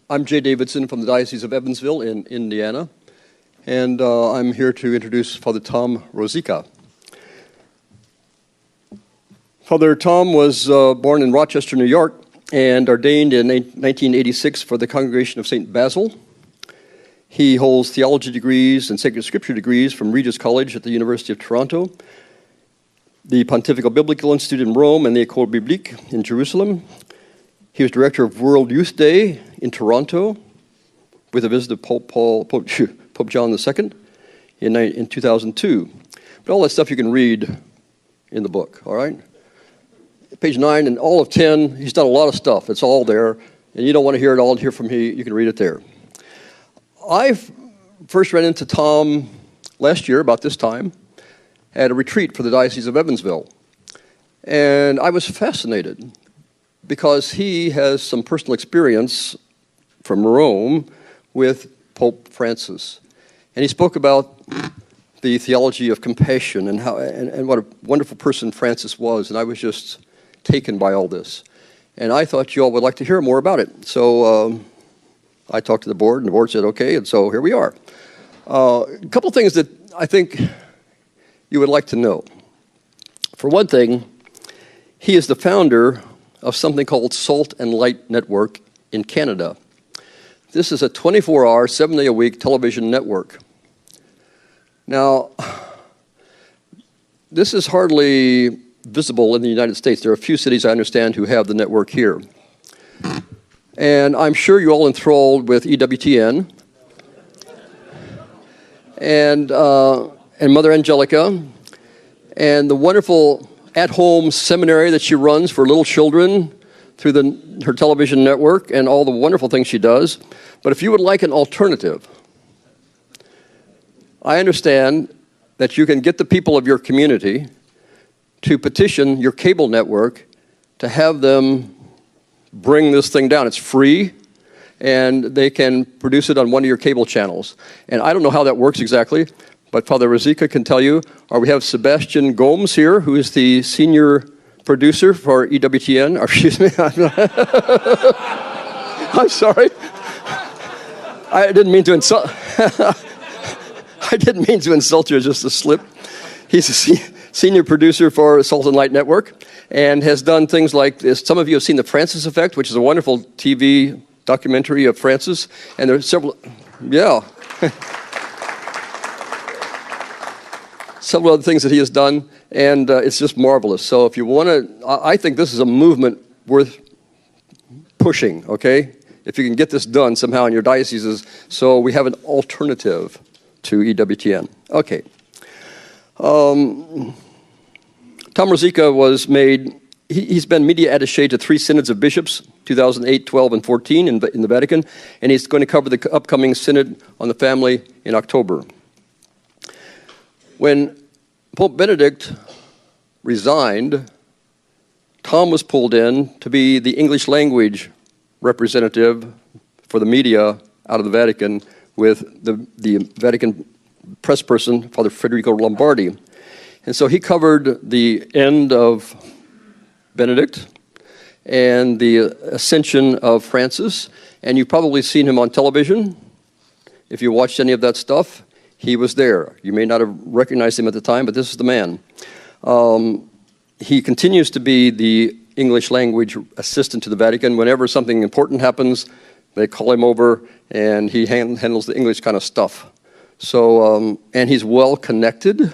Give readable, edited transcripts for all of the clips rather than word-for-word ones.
I'm Jay Davidson from the Diocese of Evansville in Indiana, and I'm here to introduce Father Tom Rosica. Father Tom was born in Rochester, New York, and ordained in 1986 for the Congregation of St. Basil. He holds theology degrees and sacred scripture degrees from Regis College at the University of Toronto, the Pontifical Biblical Institute in Rome, and the École Biblique in Jerusalem. He was director of World Youth Day in Toronto with a visit of Pope John II in 2002. But all that stuff you can read in the book, all right? Page 9 and all of 10, he's done a lot of stuff. It's all there. And you don't want to hear it all, hear from me, you can read it there. I first ran into Tom last year, about this time, at a retreat for the Diocese of Evansville. And I was fascinated because he has some personal experience from Rome with Pope Francis. And he spoke about the theology of compassion and how and what a wonderful person Francis was. And I was just taken by all this. And I thought you all would like to hear more about it. So I talked to the board, and the board said, okay, and so here we are. A couple things that I think you would like to know. For one thing, he is the founder of something called Salt and Light Network in Canada. This is a 24-hour, 7-day-a-week television network. Now, this is hardly visible in the United States. There are a few cities, I understand, who have the network here. And I'm sure you're all enthralled with EWTN and Mother Angelica and the wonderful at-home seminary that she runs for little children through her television network and all the wonderful things she does. But if you would like an alternative, I understand that you can get the people of your community to petition your cable network to have them bring this thing down. It's free, and they can produce it on one of your cable channels. And I don't know how that works exactly, but Father Rosica can tell you. Or we have Sebastian Gomes here, who is the senior producer for EWTN. Or, excuse me. I'm sorry. I didn't mean to insult. I didn't mean to insult you. Just a slip. He's a senior producer for Salt and Light Network, and has done things like this. Some of you have seen The Francis Effect, which is a wonderful TV documentary of Francis, and there are several, several other things that he has done, and it's just marvelous. So if you want to, I think this is a movement worth pushing, okay? If you can get this done somehow in your dioceses, so we have an alternative to EWTN. Okay. Tom Rosica was made, he's been media attaché to 3 synods of bishops, 2008, 12, and 14 in the Vatican, and he's going to cover the upcoming synod on the family in October. When Pope Benedict resigned, Tom was pulled in to be the English language representative for the media out of the Vatican with the Vatican press person, Father Federico Lombardi. And so he covered the end of Benedict and the ascension of Francis, and you've probably seen him on television. If you watched any of that stuff, he was there. You may not have recognized him at the time, but this is the man. He continues to be the English language assistant to the Vatican. Whenever something important happens, they call him over, and he handles the English kind of stuff. So, and he's well connected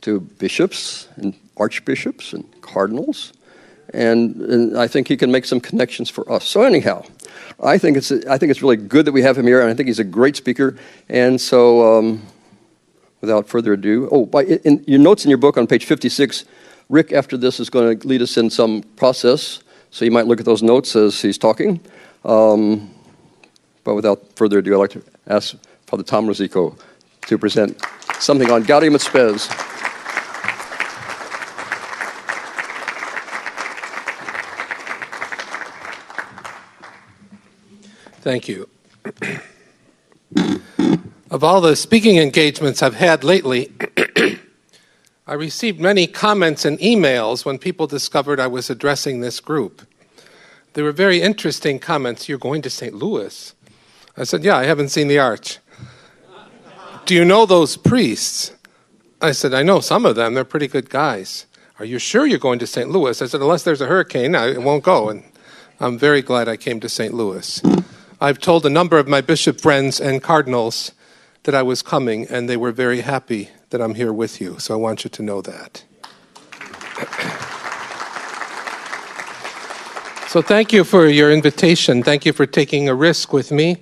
to bishops and archbishops and cardinals, and I think he can make some connections for us. So anyhow, I think it's really good that we have him here, and I think he's a great speaker. And so, without further ado, in your notes in your book on page 56, Rick, after this, is going to lead us in some process, so you might look at those notes as he's talking. But without further ado, I'd like to ask Father Tom Rosica to present something on Gaudium et Spes. Thank you. Of all the speaking engagements I've had lately, I received many comments and emails when people discovered I was addressing this group. They were very interesting comments. You're going to St. Louis? I said, yeah, I haven't seen the arch. Do you know those priests? I said, I know some of them. They're pretty good guys. Are you sure you're going to St. Louis? I said, unless there's a hurricane, I won't go. And I'm very glad I came to St. Louis. I've told a number of my bishop friends and cardinals that I was coming, and they were very happy that I'm here with you. So I want you to know that. So thank you for your invitation. Thank you for taking a risk with me.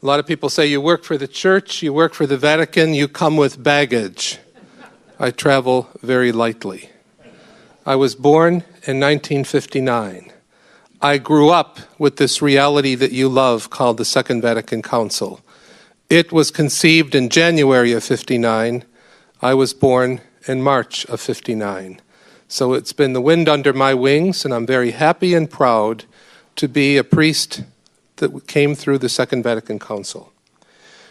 A lot of people say you work for the church, you work for the Vatican, you come with baggage. I travel very lightly. I was born in 1959. I grew up with this reality that you love called the Second Vatican Council. It was conceived in January of 59. I was born in March of 59. So it's been the wind under my wings, and I'm very happy and proud to be a priest that came through the Second Vatican Council.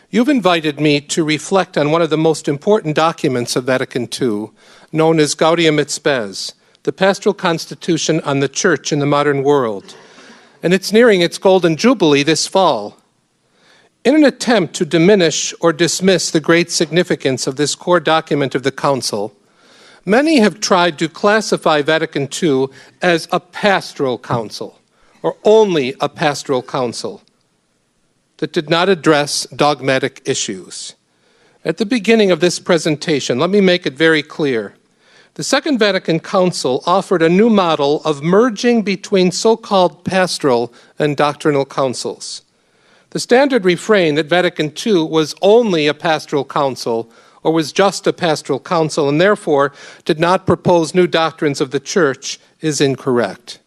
You've invited me to reflect on one of the most important documents of Vatican II, known as Gaudium et Spes, the Pastoral Constitution on the Church in the Modern World. And it's nearing its Golden Jubilee this fall. In an attempt to diminish or dismiss the great significance of this core document of the Council, many have tried to classify Vatican II as a pastoral council, or only a pastoral council, that did not address dogmatic issues. At the beginning of this presentation, let me make it very clear. The Second Vatican Council offered a new model of merging between so-called pastoral and doctrinal councils. The standard refrain that Vatican II was only a pastoral council or was just a pastoral council and therefore did not propose new doctrines of the Church is incorrect.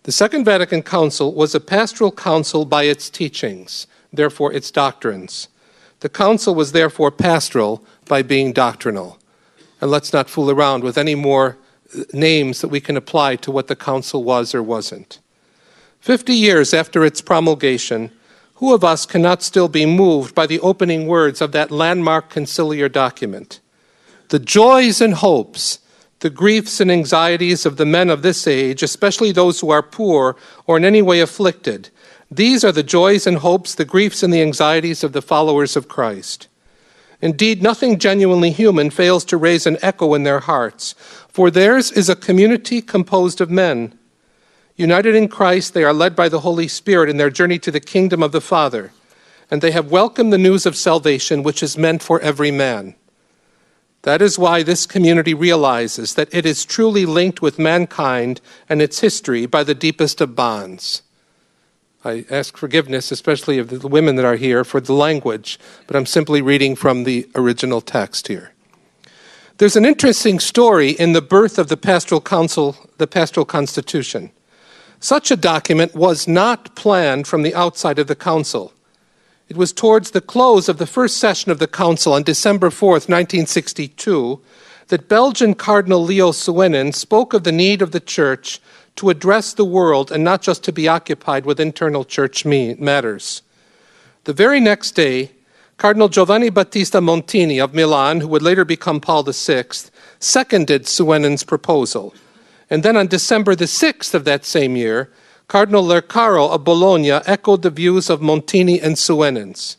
The Second Vatican Council was a pastoral council by its teachings, therefore its doctrines. The council was therefore pastoral by being doctrinal. And let's not fool around with any more names that we can apply to what the council was or wasn't. 50 years after its promulgation, who of us cannot still be moved by the opening words of that landmark conciliar document? The joys and hopes, the griefs and anxieties of the men of this age, especially those who are poor or in any way afflicted, these are the joys and hopes, the griefs and the anxieties of the followers of Christ. Indeed, nothing genuinely human fails to raise an echo in their hearts, for theirs is a community composed of men. United in Christ, they are led by the Holy Spirit in their journey to the kingdom of the Father, and they have welcomed the news of salvation, which is meant for every man. That is why this community realizes that it is truly linked with mankind and its history by the deepest of bonds. I ask forgiveness, especially of the women that are here, for the language, but I'm simply reading from the original text here. There's an interesting story in the birth of the Pastoral Council, the Pastoral Constitution. Such a document was not planned from the outside of the Council. It was towards the close of the first session of the Council on December 4th, 1962, that Belgian Cardinal Leo Suenin spoke of the need of the Church to address the world and not just to be occupied with internal church matters. The very next day, Cardinal Giovanni Battista Montini of Milan, who would later become Paul VI, seconded Suenin's proposal. And then on December the 6th of that same year, Cardinal Lercaro of Bologna echoed the views of Montini and Suenin's.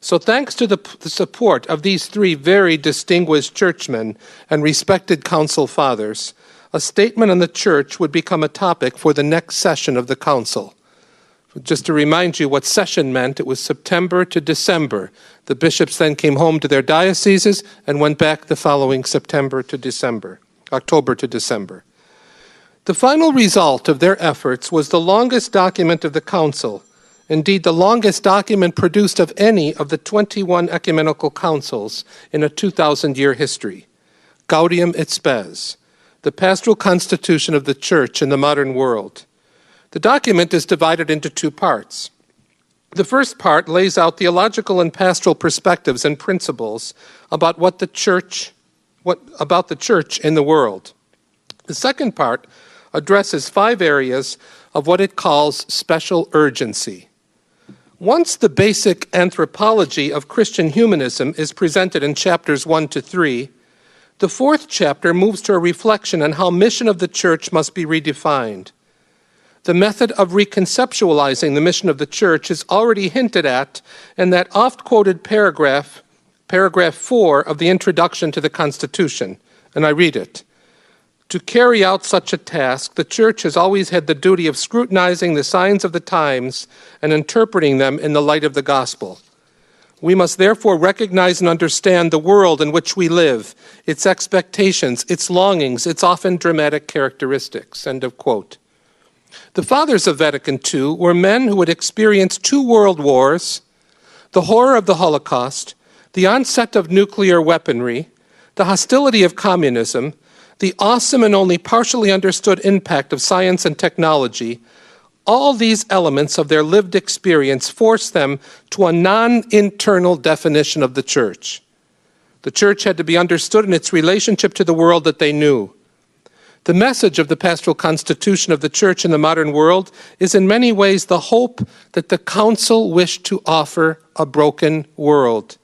So thanks to the support of these three very distinguished churchmen and respected council fathers, a statement on the Church would become a topic for the next session of the Council. Just to remind you what session meant, it was September to December. The bishops then came home to their dioceses and went back the following October to December. The final result of their efforts was the longest document of the Council, indeed the longest document produced of any of the 21 ecumenical councils in a 2,000-year history, Gaudium et Spes, the Pastoral Constitution of the Church in the Modern World. The document is divided into two parts. The first part lays out theological and pastoral perspectives and principles about the church in the world. The second part addresses 5 areas of what it calls special urgency. Once the basic anthropology of Christian humanism is presented in chapters 1 to 3, the 4th chapter moves to a reflection on how mission of the Church must be redefined. The method of reconceptualizing the mission of the Church is already hinted at in that oft-quoted paragraph 4 of the introduction to the Constitution, and I read it. To carry out such a task, the Church has always had the duty of scrutinizing the signs of the times and interpreting them in the light of the gospel. We must therefore recognize and understand the world in which we live, its expectations, its longings, its often dramatic characteristics." End of quote. The fathers of Vatican II were men who had experienced 2 world wars, the horror of the Holocaust, the onset of nuclear weaponry, the hostility of communism, the awesome and only partially understood impact of science and technology. All these elements of their lived experience force them to a non-internal definition of the Church. The Church had to be understood in its relationship to the world that they knew. The message of the pastoral constitution of the Church in the modern world is in many ways the hope that the Council wished to offer a broken world.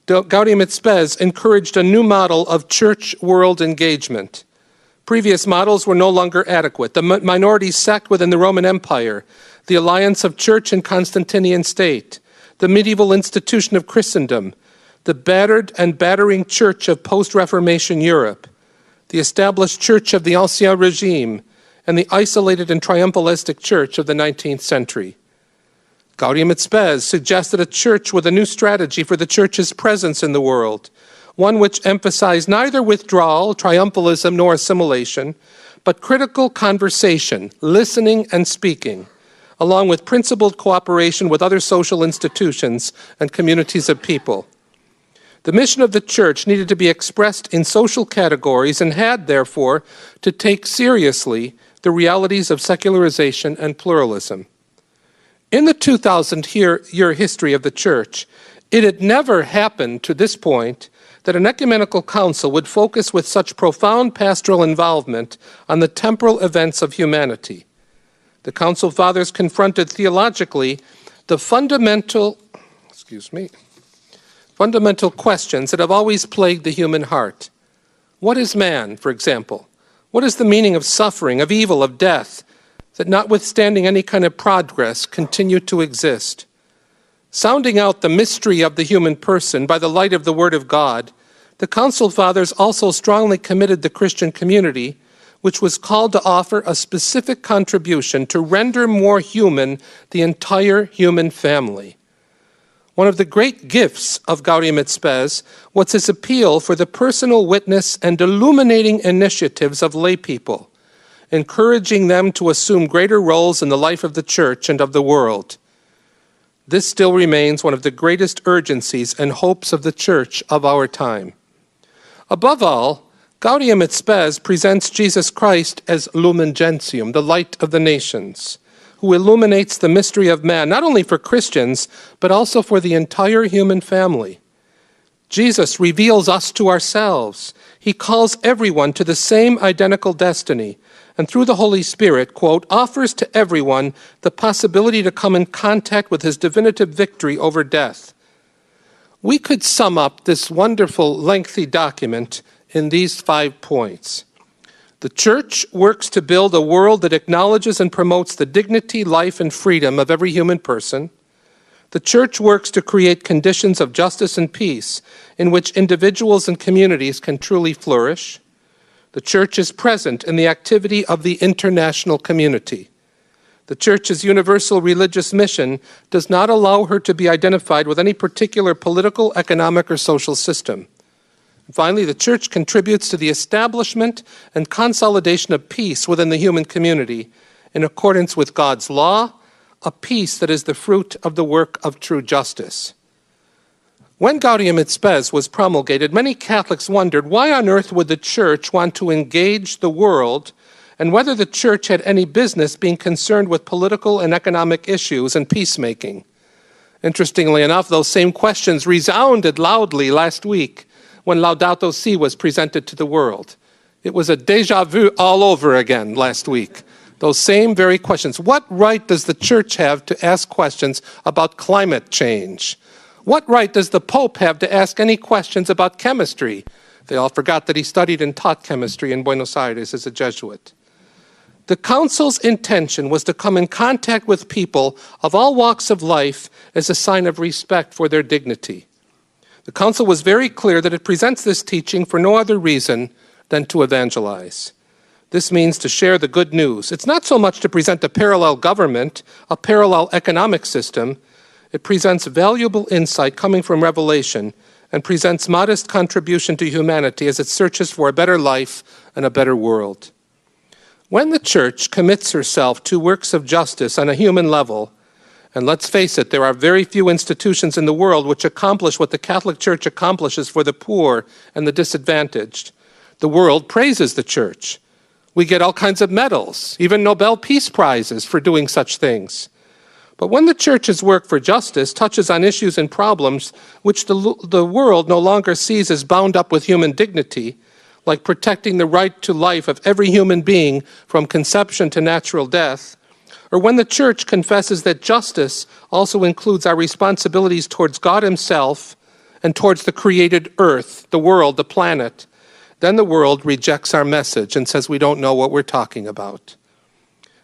Gaudium et Spes encouraged a new model of church-world engagement. Previous models were no longer adequate. The minority sect within the Roman Empire, the alliance of church and Constantinian state, the medieval institution of Christendom, the battered and battering church of post-Reformation Europe, the established church of the Ancien Regime, and the isolated and triumphalistic church of the 19th century. Gaudium et Spes suggested a church with a new strategy for the church's presence in the world, one which emphasized neither withdrawal, triumphalism, nor assimilation, but critical conversation, listening and speaking, along with principled cooperation with other social institutions and communities of people. The mission of the Church needed to be expressed in social categories and had, therefore, to take seriously the realities of secularization and pluralism. In the 2,000-year history of the Church, it had never happened to this point that an ecumenical council would focus with such profound pastoral involvement on the temporal events of humanity. The Council Fathers confronted theologically the fundamental questions that have always plagued the human heart. What is man, for example? What is the meaning of suffering, of evil, of death, that notwithstanding any kind of progress continue to exist? Sounding out the mystery of the human person by the light of the Word of God, the Council Fathers also strongly committed the Christian community, which was called to offer a specific contribution to render more human the entire human family. One of the great gifts of Gaudium et Spes was his appeal for the personal witness and illuminating initiatives of lay people, encouraging them to assume greater roles in the life of the Church and of the world. This still remains one of the greatest urgencies and hopes of the Church of our time. Above all, Gaudium et Spes presents Jesus Christ as Lumen Gentium, the light of the nations, who illuminates the mystery of man, not only for Christians, but also for the entire human family. Jesus reveals us to ourselves. He calls everyone to the same identical destiny, and through the Holy Spirit, quote, offers to everyone the possibility to come in contact with his divinative victory over death. We could sum up this wonderful, lengthy document in these 5 points. The Church works to build a world that acknowledges and promotes the dignity, life, and freedom of every human person. The Church works to create conditions of justice and peace in which individuals and communities can truly flourish. The Church is present in the activity of the international community. The Church's universal religious mission does not allow her to be identified with any particular political, economic, or social system. And finally, the Church contributes to the establishment and consolidation of peace within the human community in accordance with God's law, a peace that is the fruit of the work of true justice. When Gaudium et Spes was promulgated, many Catholics wondered why on earth would the Church want to engage the world and whether the Church had any business being concerned with political and economic issues and peacemaking. Interestingly enough, those same questions resounded loudly last week when Laudato Si was presented to the world. It was a déjà vu all over again last week. Those same very questions. What right does the Church have to ask questions about climate change? What right does the Pope have to ask any questions about chemistry? They all forgot that he studied and taught chemistry in Buenos Aires as a Jesuit. The council's intention was to come in contact with people of all walks of life as a sign of respect for their dignity. The council was very clear that it presents this teaching for no other reason than to evangelize. This means to share the good news. It's not so much to present a parallel government, a parallel economic system. It presents valuable insight coming from Revelation and presents modest contribution to humanity as it searches for a better life and a better world. When the church commits herself to works of justice on a human level, and let's face it, there are very few institutions in the world which accomplish what the Catholic Church accomplishes for the poor and the disadvantaged. The world praises the church. We get all kinds of medals, even Nobel Peace Prizes for doing such things. But when the church's work for justice touches on issues and problems which the world no longer sees as bound up with human dignity, like protecting the right to life of every human being from conception to natural death, or when the church confesses that justice also includes our responsibilities towards God himself and towards the created earth, the world, the planet, then the world rejects our message and says we don't know what we're talking about.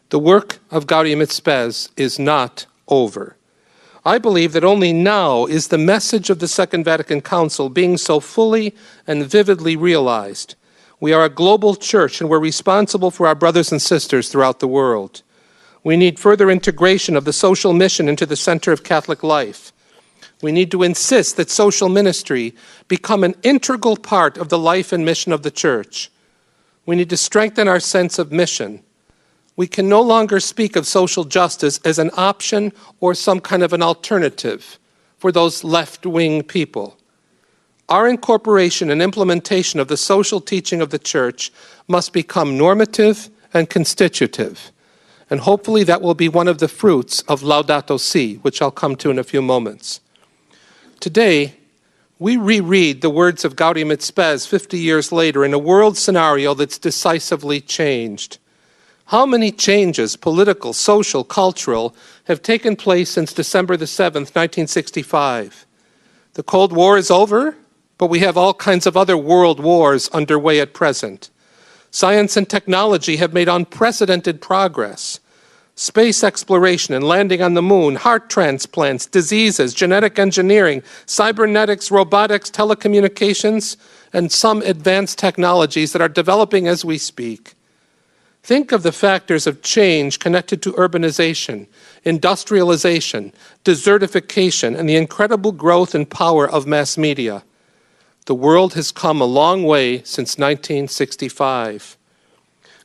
The work of Gaudium et Spes is not over. I believe that only now is the message of the Second Vatican Council being so fully and vividly realized. We are a global church and we're responsible for our brothers and sisters throughout the world. We need further integration of the social mission into the center of Catholic life. We need to insist that social ministry become an integral part of the life and mission of the church. We need to strengthen our sense of mission. We can no longer speak of social justice as an option or some kind of an alternative for those left-wing people. Our incorporation and implementation of the social teaching of the church must become normative and constitutive. And hopefully that will be one of the fruits of Laudato Si, which I'll come to in a few moments. Today, we reread the words of Gaudium et Spes 50 years later in a world scenario that's decisively changed. How many changes, political, social, cultural, have taken place since December the 7th, 1965? The Cold War is over, but we have all kinds of other world wars underway at present. Science and technology have made unprecedented progress. Space exploration and landing on the moon, heart transplants, diseases, genetic engineering, cybernetics, robotics, telecommunications, and some advanced technologies that are developing as we speak. Think of the factors of change connected to urbanization, industrialization, desertification, and the incredible growth and power of mass media. The world has come a long way since 1965.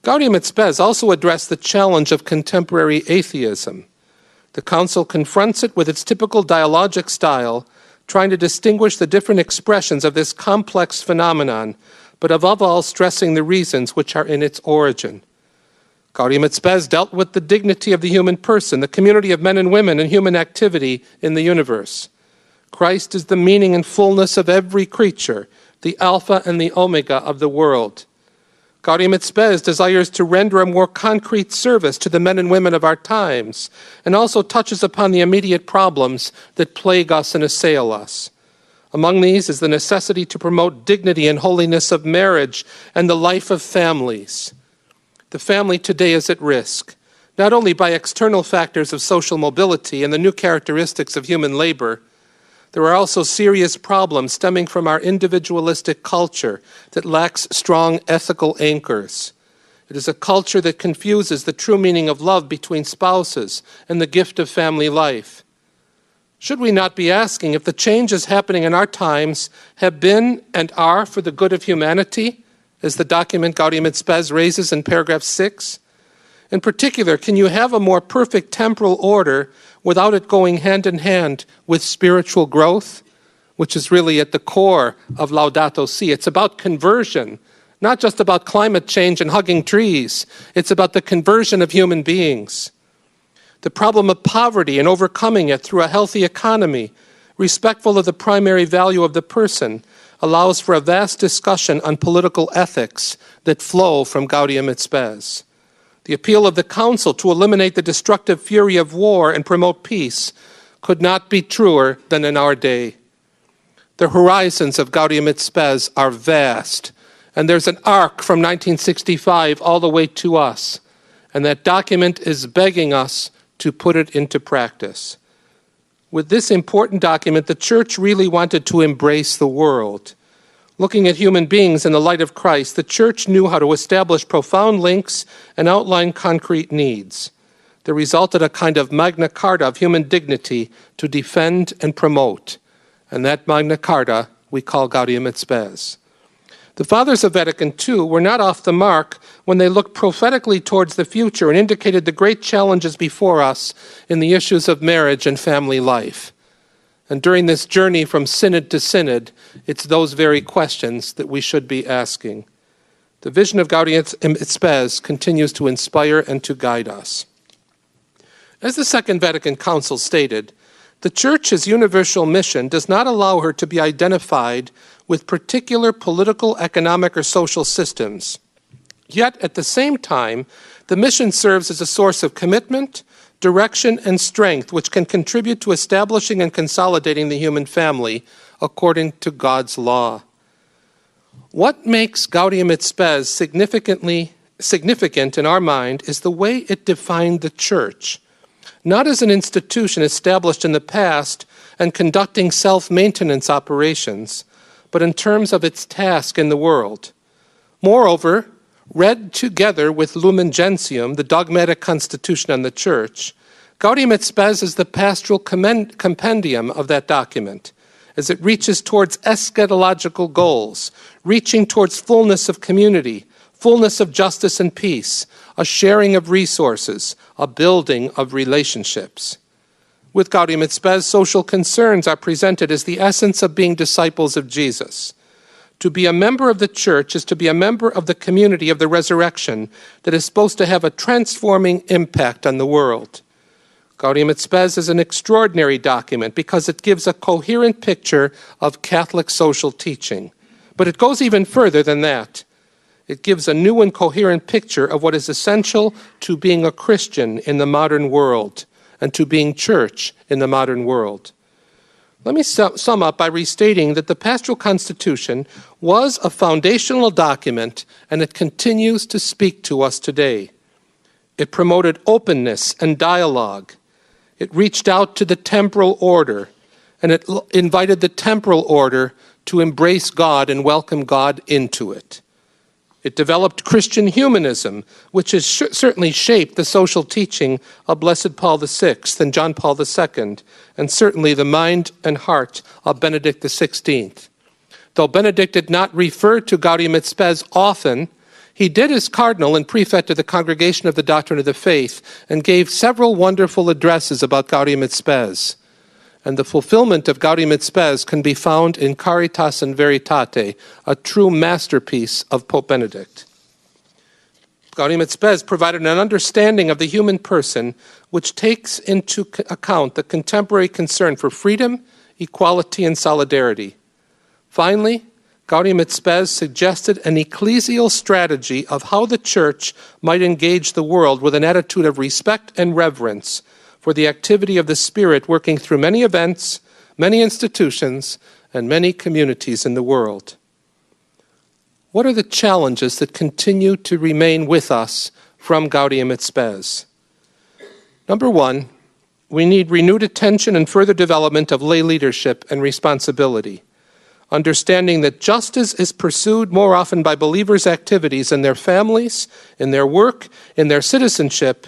Gaudium et Spes also addressed the challenge of contemporary atheism. The Council confronts it with its typical dialogic style, trying to distinguish the different expressions of this complex phenomenon, but above all stressing the reasons which are in its origin. Gaudium et Spes dealt with the dignity of the human person, the community of men and women, and human activity in the universe. Christ is the meaning and fullness of every creature, the Alpha and the Omega of the world. Gaudium et Spes desires to render a more concrete service to the men and women of our times, and also touches upon the immediate problems that plague us and assail us. Among these is the necessity to promote dignity and holiness of marriage and the life of families. The family today is at risk, not only by external factors of social mobility and the new characteristics of human labor. There are also serious problems stemming from our individualistic culture that lacks strong ethical anchors. It is a culture that confuses the true meaning of love between spouses and the gift of family life. Should we not be asking if the changes happening in our times have been and are for the good of humanity, as the document Gaudium et Spes raises in paragraph 6? In particular, can you have a more perfect temporal order without it going hand in hand with spiritual growth, which is really at the core of Laudato Si? It's about conversion, not just about climate change and hugging trees. It's about the conversion of human beings. The problem of poverty and overcoming it through a healthy economy, respectful of the primary value of the person, allows for a vast discussion on political ethics that flow from Gaudium et Spes. The appeal of the Council to eliminate the destructive fury of war and promote peace could not be truer than in our day. The horizons of Gaudium et Spes are vast, and there's an arc from 1965 all the way to us. and that document is begging us to put it into practice. With this important document, the church really wanted to embrace the world. Looking at human beings in the light of Christ, the church knew how to establish profound links and outline concrete needs. There resulted a kind of Magna Carta of human dignity to defend and promote. And that Magna Carta we call Gaudium et Spes. The Fathers of Vatican II were not off the mark when they looked prophetically towards the future and indicated the great challenges before us in the issues of marriage and family life. And during this journey from synod to synod, it's those very questions that we should be asking. The vision of Gaudium et Spes continues to inspire and to guide us. As the Second Vatican Council stated, the Church's universal mission does not allow her to be identified with particular political, economic, or social systems. Yet, at the same time, the mission serves as a source of commitment, direction, and strength which can contribute to establishing and consolidating the human family according to God's law. What makes Gaudium et Spes significant in our mind is the way it defined the Church, not as an institution established in the past and conducting self-maintenance operations, but in terms of its task in the world. Moreover, read together with Lumen Gentium, the dogmatic constitution on the Church, Gaudium et Spes is the pastoral compendium of that document, as it reaches towards eschatological goals, reaching towards fullness of community, fullness of justice and peace, a sharing of resources, a building of relationships. With Gaudium et Spes, social concerns are presented as the essence of being disciples of Jesus. To be a member of the Church is to be a member of the community of the resurrection that is supposed to have a transforming impact on the world. Gaudium et Spes is an extraordinary document because it gives a coherent picture of Catholic social teaching. But it goes even further than that. It gives a new and coherent picture of what is essential to being a Christian in the modern world and to being church in the modern world. Let me sum up by restating that the Pastoral Constitution was a foundational document and it continues to speak to us today. It promoted openness and dialogue. It reached out to the temporal order, and it invited the temporal order to embrace God and welcome God into it. It developed Christian humanism, which has certainly shaped the social teaching of Blessed Paul VI and John Paul II, and certainly the mind and heart of Benedict XVI. Though Benedict did not refer to Gaudium et Spes often, he did as cardinal and prefect of the Congregation of the Doctrine of the Faith and gave several wonderful addresses about Gaudium et Spes. And the fulfillment of Gaudium et Spes can be found in Caritas in Veritate, a true masterpiece of Pope Benedict. Gaudium et Spes provided an understanding of the human person which takes into account the contemporary concern for freedom, equality, and solidarity. Finally, Gaudium et Spes suggested an ecclesial strategy of how the Church might engage the world with an attitude of respect and reverence for the activity of the Spirit working through many events, many institutions, and many communities in the world. What are the challenges that continue to remain with us from Gaudium et Spes? Number one, we need renewed attention and further development of lay leadership and responsibility, understanding that justice is pursued more often by believers' activities in their families, in their work, in their citizenship,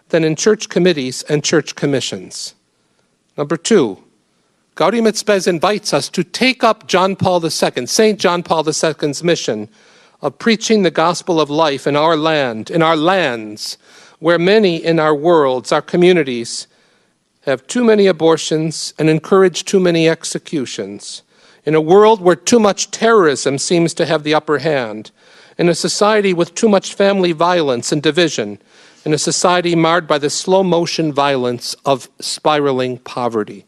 than in church committees and church commissions. Number two, Gaudium et Spes invites us to take up John Paul II, St. John Paul II's mission of preaching the gospel of life in our land, in our lands, where many in our worlds, our communities, have too many abortions and encourage too many executions. In a world where too much terrorism seems to have the upper hand, in a society with too much family violence and division, in a society marred by the slow-motion violence of spiraling poverty.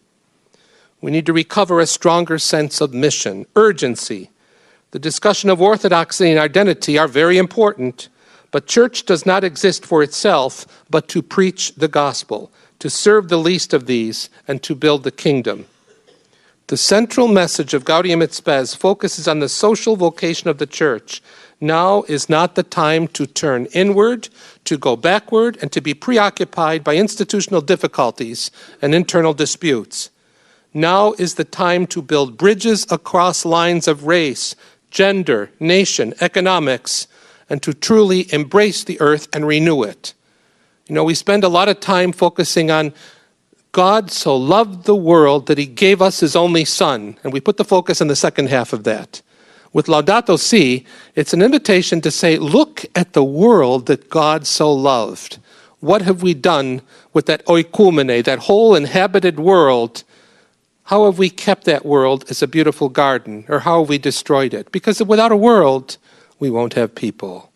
We need to recover a stronger sense of mission, urgency. The discussion of orthodoxy and identity are very important, but church does not exist for itself, but to preach the gospel, to serve the least of these, and to build the kingdom. The central message of Gaudium et Spes focuses on the social vocation of the Church, Now is not the time to turn inward, to go backward, and to be preoccupied by institutional difficulties and internal disputes. Now is the time to build bridges across lines of race, gender, nation, economics, and to truly embrace the earth and renew it. You know, we spend a lot of time focusing on God so loved the world that he gave us his only son, and we put the focus on the second half of that. With Laudato Si, it's an invitation to say, look at the world that God so loved. What have we done with that oikumene, that whole inhabited world? How have we kept that world as a beautiful garden, or how have we destroyed it? Because without a world, we won't have people.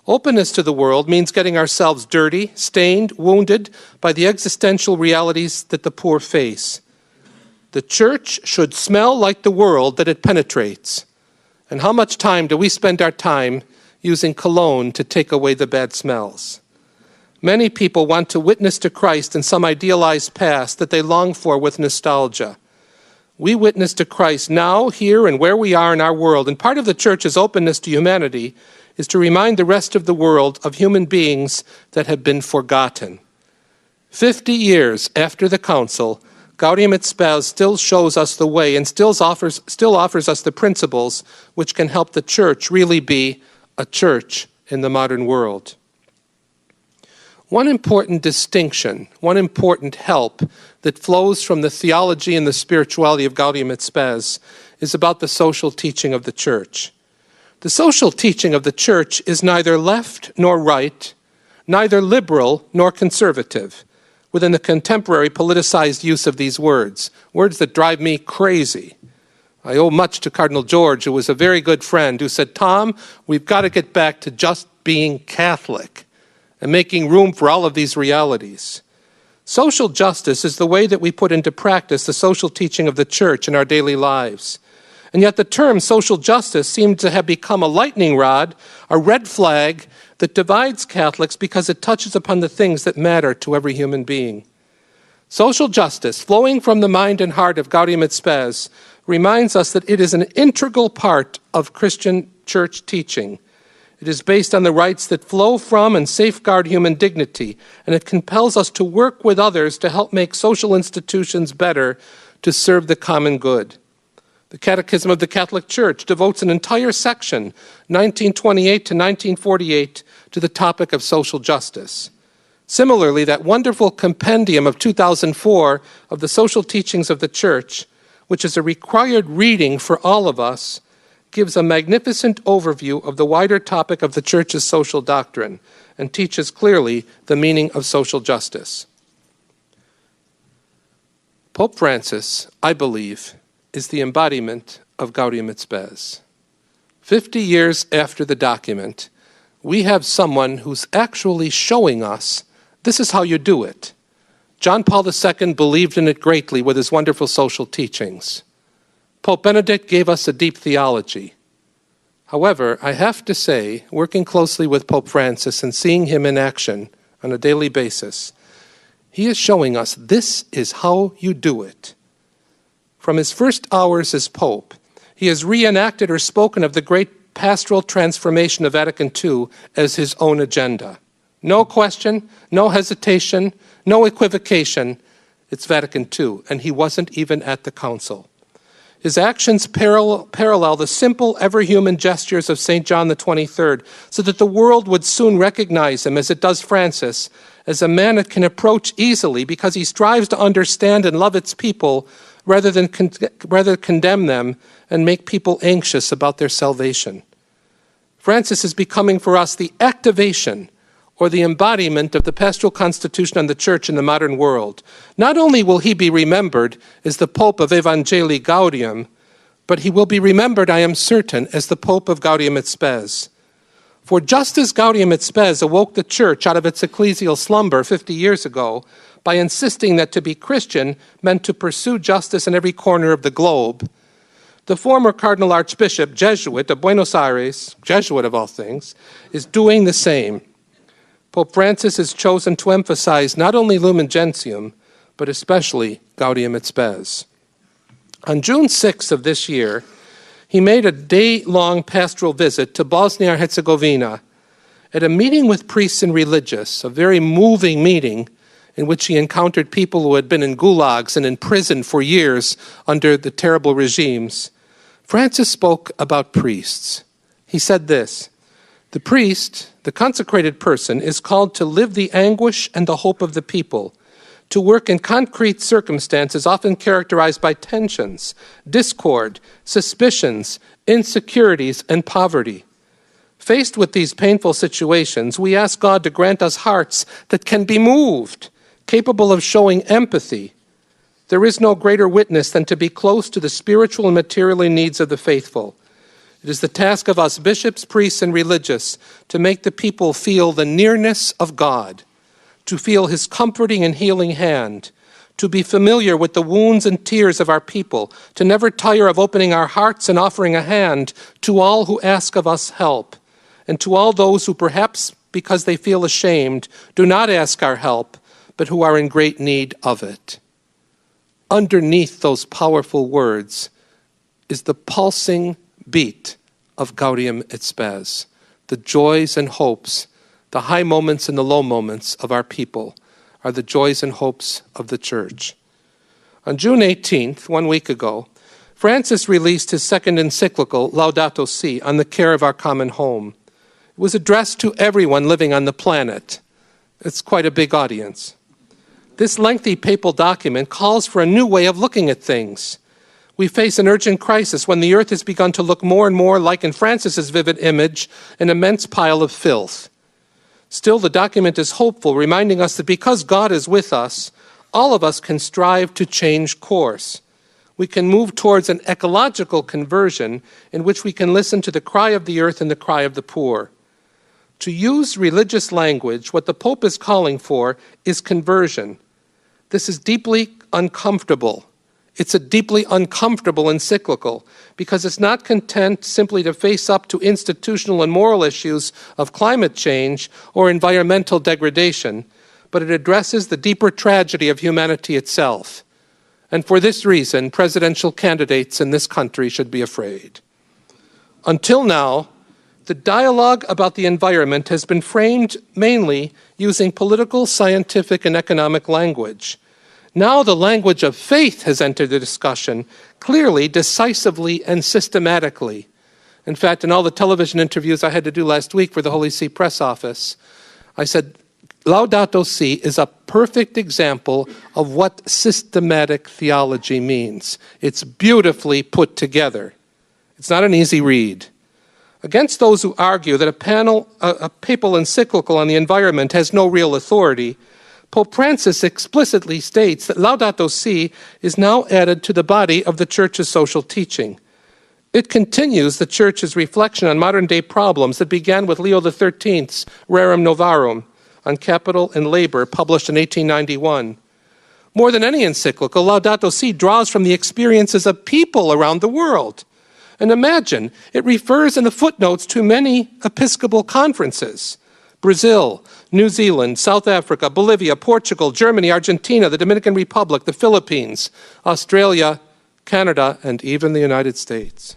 Openness to the world means getting ourselves dirty, stained, wounded by the existential realities that the poor face. The church should smell like the world that it penetrates. And how much time do we spend our time using cologne to take away the bad smells? Many people want to witness to Christ in some idealized past that they long for with nostalgia. We witness to Christ now, here, and where we are in our world. And part of the church's openness to humanity is to remind the rest of the world of human beings that have been forgotten. 50 years after the council, Gaudium et Spes still shows us the way and still offers us the principles which can help the church really be a church in the modern world. One important distinction, one important help that flows from the theology and the spirituality of Gaudium et Spes is about the social teaching of the church. The social teaching of the church is neither left nor right, neither liberal nor conservative, within the contemporary politicized use of these words that drive me crazy. I owe much to Cardinal George, who was a very good friend, who said, Tom, we've got to get back to just being Catholic and making room for all of these realities. Social justice is the way that we put into practice the social teaching of the church in our daily lives. And yet the term social justice seems to have become a lightning rod, a red flag that divides Catholics because it touches upon the things that matter to every human being. Social justice, flowing from the mind and heart of Gaudium et Spes, reminds us that it is an integral part of Christian church teaching. It is based on the rights that flow from and safeguard human dignity, and it compels us to work with others to help make social institutions better to serve the common good. The Catechism of the Catholic Church devotes an entire section, 1928 to 1948, to the topic of social justice. Similarly, that wonderful compendium of 2004 of the social teachings of the Church, which is a required reading for all of us, gives a magnificent overview of the wider topic of the Church's social doctrine and teaches clearly the meaning of social justice. Pope Francis, I believe, is the embodiment of Gaudium et Spes. 50 years after the document, we have someone who's actually showing us this is how you do it. John Paul II believed in it greatly with his wonderful social teachings. Pope Benedict gave us a deep theology. However, I have to say, working closely with Pope Francis and seeing him in action on a daily basis, he is showing us this is how you do it. From his first hours as Pope, he has reenacted or spoken of the great pastoral transformation of Vatican II as his own agenda. No question, no hesitation, no equivocation. It's Vatican II, and he wasn't even at the council. His actions parallel the simple, ever-human gestures of St. John the 23rd, so that the world would soon recognize him, as it does Francis, as a man it can approach easily because he strives to understand and love its people rather condemn them and make people anxious about their salvation. Francis is becoming for us the activation or the embodiment of the pastoral constitution on the church in the modern world. Not only will he be remembered as the Pope of Evangelii Gaudium, but he will be remembered, I am certain, as the Pope of Gaudium et Spes. For just as Gaudium et Spes awoke the church out of its ecclesial slumber 50 years ago by insisting that to be Christian meant to pursue justice in every corner of the globe, the former Cardinal Archbishop, Jesuit of Buenos Aires, Jesuit of all things, is doing the same. Pope Francis has chosen to emphasize not only Lumen Gentium, but especially Gaudium et Spes. On June 6th of this year, he made a day-long pastoral visit to Bosnia and Herzegovina. At a meeting with priests and religious, a very moving meeting in which he encountered people who had been in gulags and in prison for years under the terrible regimes, Francis spoke about priests. He said this: "The priest, the consecrated person, is called to live the anguish and the hope of the people, to work in concrete circumstances often characterized by tensions, discord, suspicions, insecurities, and poverty. Faced with these painful situations, we ask God to grant us hearts that can be moved, capable of showing empathy. There is no greater witness than to be close to the spiritual and material needs of the faithful. It is the task of us bishops, priests, and religious to make the people feel the nearness of God, to feel his comforting and healing hand, to be familiar with the wounds and tears of our people, to never tire of opening our hearts and offering a hand to all who ask of us help, and to all those who perhaps, because they feel ashamed, do not ask our help, but who are in great need of it." Underneath those powerful words is the pulsing beat of Gaudium et Spes, the joys and hopes, the high moments and the low moments of our people are the joys and hopes of the Church. On June 18th, 1 week ago, Francis released his second encyclical, Laudato Si, on the care of our common home. It was addressed to everyone living on the planet. It's quite a big audience. This lengthy papal document calls for a new way of looking at things. We face an urgent crisis when the earth has begun to look more and more like, in Francis's vivid image, an immense pile of filth. Still, the document is hopeful, reminding us that because God is with us, all of us can strive to change course. We can move towards an ecological conversion in which we can listen to the cry of the earth and the cry of the poor. To use religious language, what the Pope is calling for is conversion. This is deeply uncomfortable. It's a deeply uncomfortable encyclical because it's not content simply to face up to institutional and moral issues of climate change or environmental degradation, but it addresses the deeper tragedy of humanity itself. And for this reason, presidential candidates in this country should be afraid. Until now, the dialogue about the environment has been framed mainly using political, scientific, and economic language. Now the language of faith has entered the discussion, clearly, decisively, and systematically. In fact, in all the television interviews I had to do last week for the Holy See press office, I said, Laudato Si is a perfect example of what systematic theology means. It's beautifully put together. It's not an easy read. Against those who argue that a papal encyclical on the environment has no real authority, Pope Francis explicitly states that Laudato Si is now added to the body of the Church's social teaching. It continues the Church's reflection on modern-day problems that began with Leo XIII's Rerum Novarum on capital and labor, published in 1891. More than any encyclical, Laudato Si draws from the experiences of people around the world. And imagine, it refers in the footnotes to many Episcopal conferences: Brazil, New Zealand, South Africa, Bolivia, Portugal, Germany, Argentina, the Dominican Republic, the Philippines, Australia, Canada, and even the United States.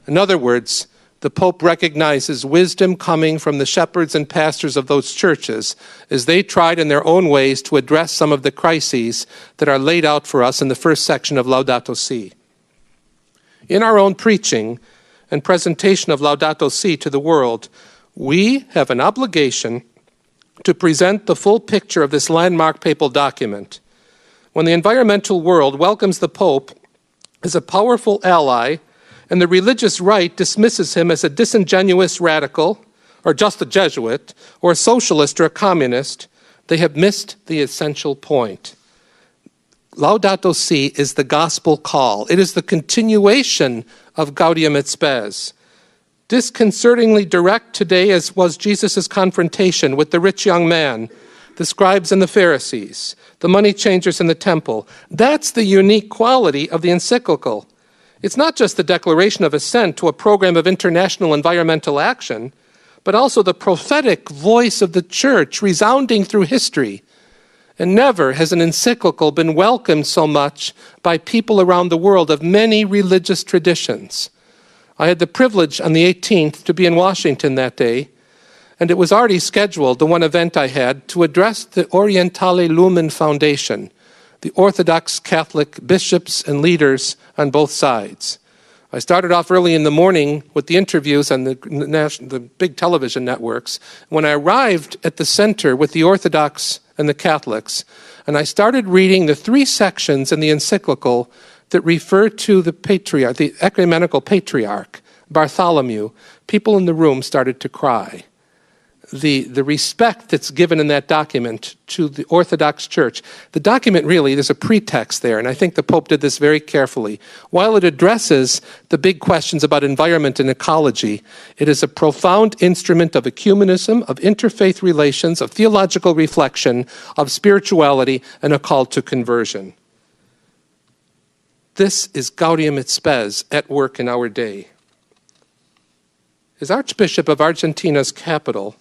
In other words, the Pope recognizes wisdom coming from the shepherds and pastors of those churches as they tried in their own ways to address some of the crises that are laid out for us in the first section of Laudato Si. In our own preaching and presentation of Laudato Si to the world, we have an obligation to present the full picture of this landmark papal document. When the environmental world welcomes the Pope as a powerful ally, and the religious right dismisses him as a disingenuous radical, or just a Jesuit, or a socialist or a communist, they have missed the essential point. Laudato Si is the gospel call. It is the continuation of Gaudium et Spes. Disconcertingly direct today as was Jesus' confrontation with the rich young man, the scribes and the Pharisees, the money changers in the temple. That's the unique quality of the encyclical. It's not just the declaration of assent to a program of international environmental action, but also the prophetic voice of the Church resounding through history. And never has an encyclical been welcomed so much by people around the world of many religious traditions. I had the privilege on the 18th to be in Washington that day, and it was already scheduled, the one event I had, to address the Orientale Lumen Foundation, the Orthodox Catholic bishops and leaders on both sides. I started off early in the morning with the interviews on the big television networks. When I arrived at the center with the Orthodox and the Catholics, and I started reading the 3 sections in the encyclical that refer to the patriarch, the ecumenical patriarch, Bartholomew, people in the room started to cry. The respect that's given in that document to the Orthodox Church. The document really, there's a pretext there, and I think the Pope did this very carefully. While it addresses the big questions about environment and ecology, it is a profound instrument of ecumenism, of interfaith relations, of theological reflection, of spirituality, and a call to conversion. This is Gaudium et Spes at work in our day. As Archbishop of Argentina's capital,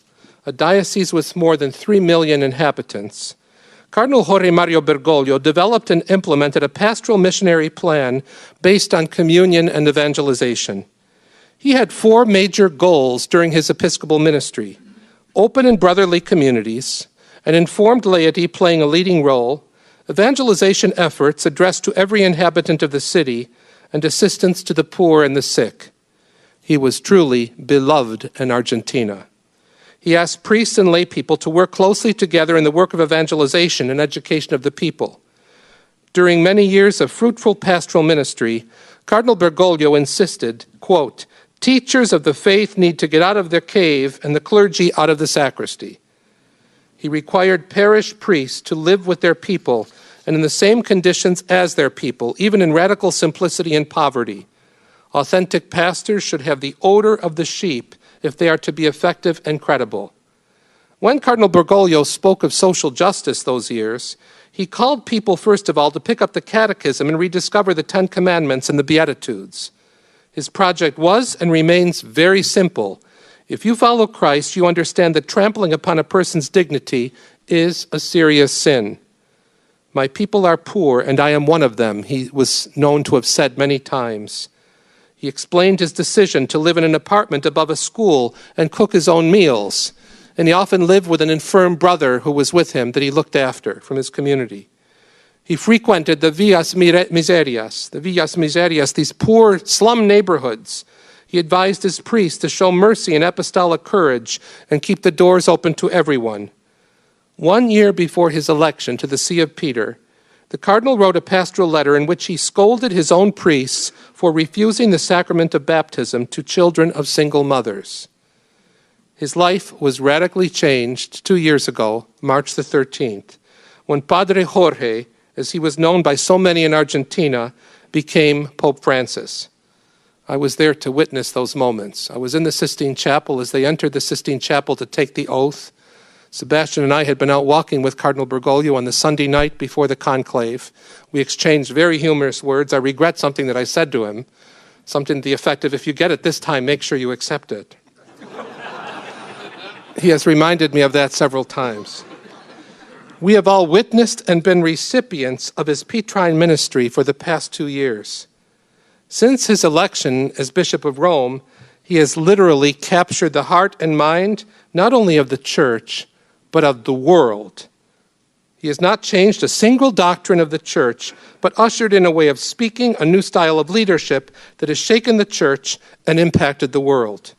a diocese with more than 3 million inhabitants, Cardinal Jorge Mario Bergoglio developed and implemented a pastoral missionary plan based on communion and evangelization. He had 4 major goals during his episcopal ministry: open and brotherly communities, an informed laity playing a leading role, evangelization efforts addressed to every inhabitant of the city, and assistance to the poor and the sick. He was truly beloved in Argentina. He asked priests and lay people to work closely together in the work of evangelization and education of the people. During many years of fruitful pastoral ministry, Cardinal Bergoglio insisted, quote, "Teachers of the faith need to get out of their cave and the clergy out of the sacristy." He required parish priests to live with their people and in the same conditions as their people, even in radical simplicity and poverty. Authentic pastors should have the odor of the sheep if they are to be effective and credible. When Cardinal Bergoglio spoke of social justice those years, he called people, first of all, to pick up the Catechism and rediscover the 10 Commandments and the Beatitudes. His project was and remains very simple. If you follow Christ, you understand that trampling upon a person's dignity is a serious sin. "My people are poor, and I am one of them," he was known to have said many times. He explained his decision to live in an apartment above a school and cook his own meals. And he often lived with an infirm brother who was with him that he looked after from his community. He frequented the villas miserias, these poor slum neighborhoods. He advised his priests to show mercy and apostolic courage and keep the doors open to everyone. 1 year before his election to the See of Peter, the cardinal wrote a pastoral letter in which he scolded his own priests for refusing the sacrament of baptism to children of single mothers. His life was radically changed 2 years ago, March the 13th, when Padre Jorge, as he was known by so many in Argentina, became Pope Francis. I was there to witness those moments. I was in the Sistine Chapel as they entered the Sistine Chapel to take the oath. Sebastian and I had been out walking with Cardinal Bergoglio on the Sunday night before the conclave. We exchanged very humorous words. I regret something that I said to him, something to the effect of, "If you get it this time, make sure you accept it." He has reminded me of that several times. We have all witnessed and been recipients of his Petrine ministry for the past 2 years. Since his election as Bishop of Rome, he has literally captured the heart and mind not only of the Church, but of the world. He has not changed a single doctrine of the Church, but ushered in a way of speaking, a new style of leadership that has shaken the Church and impacted the world.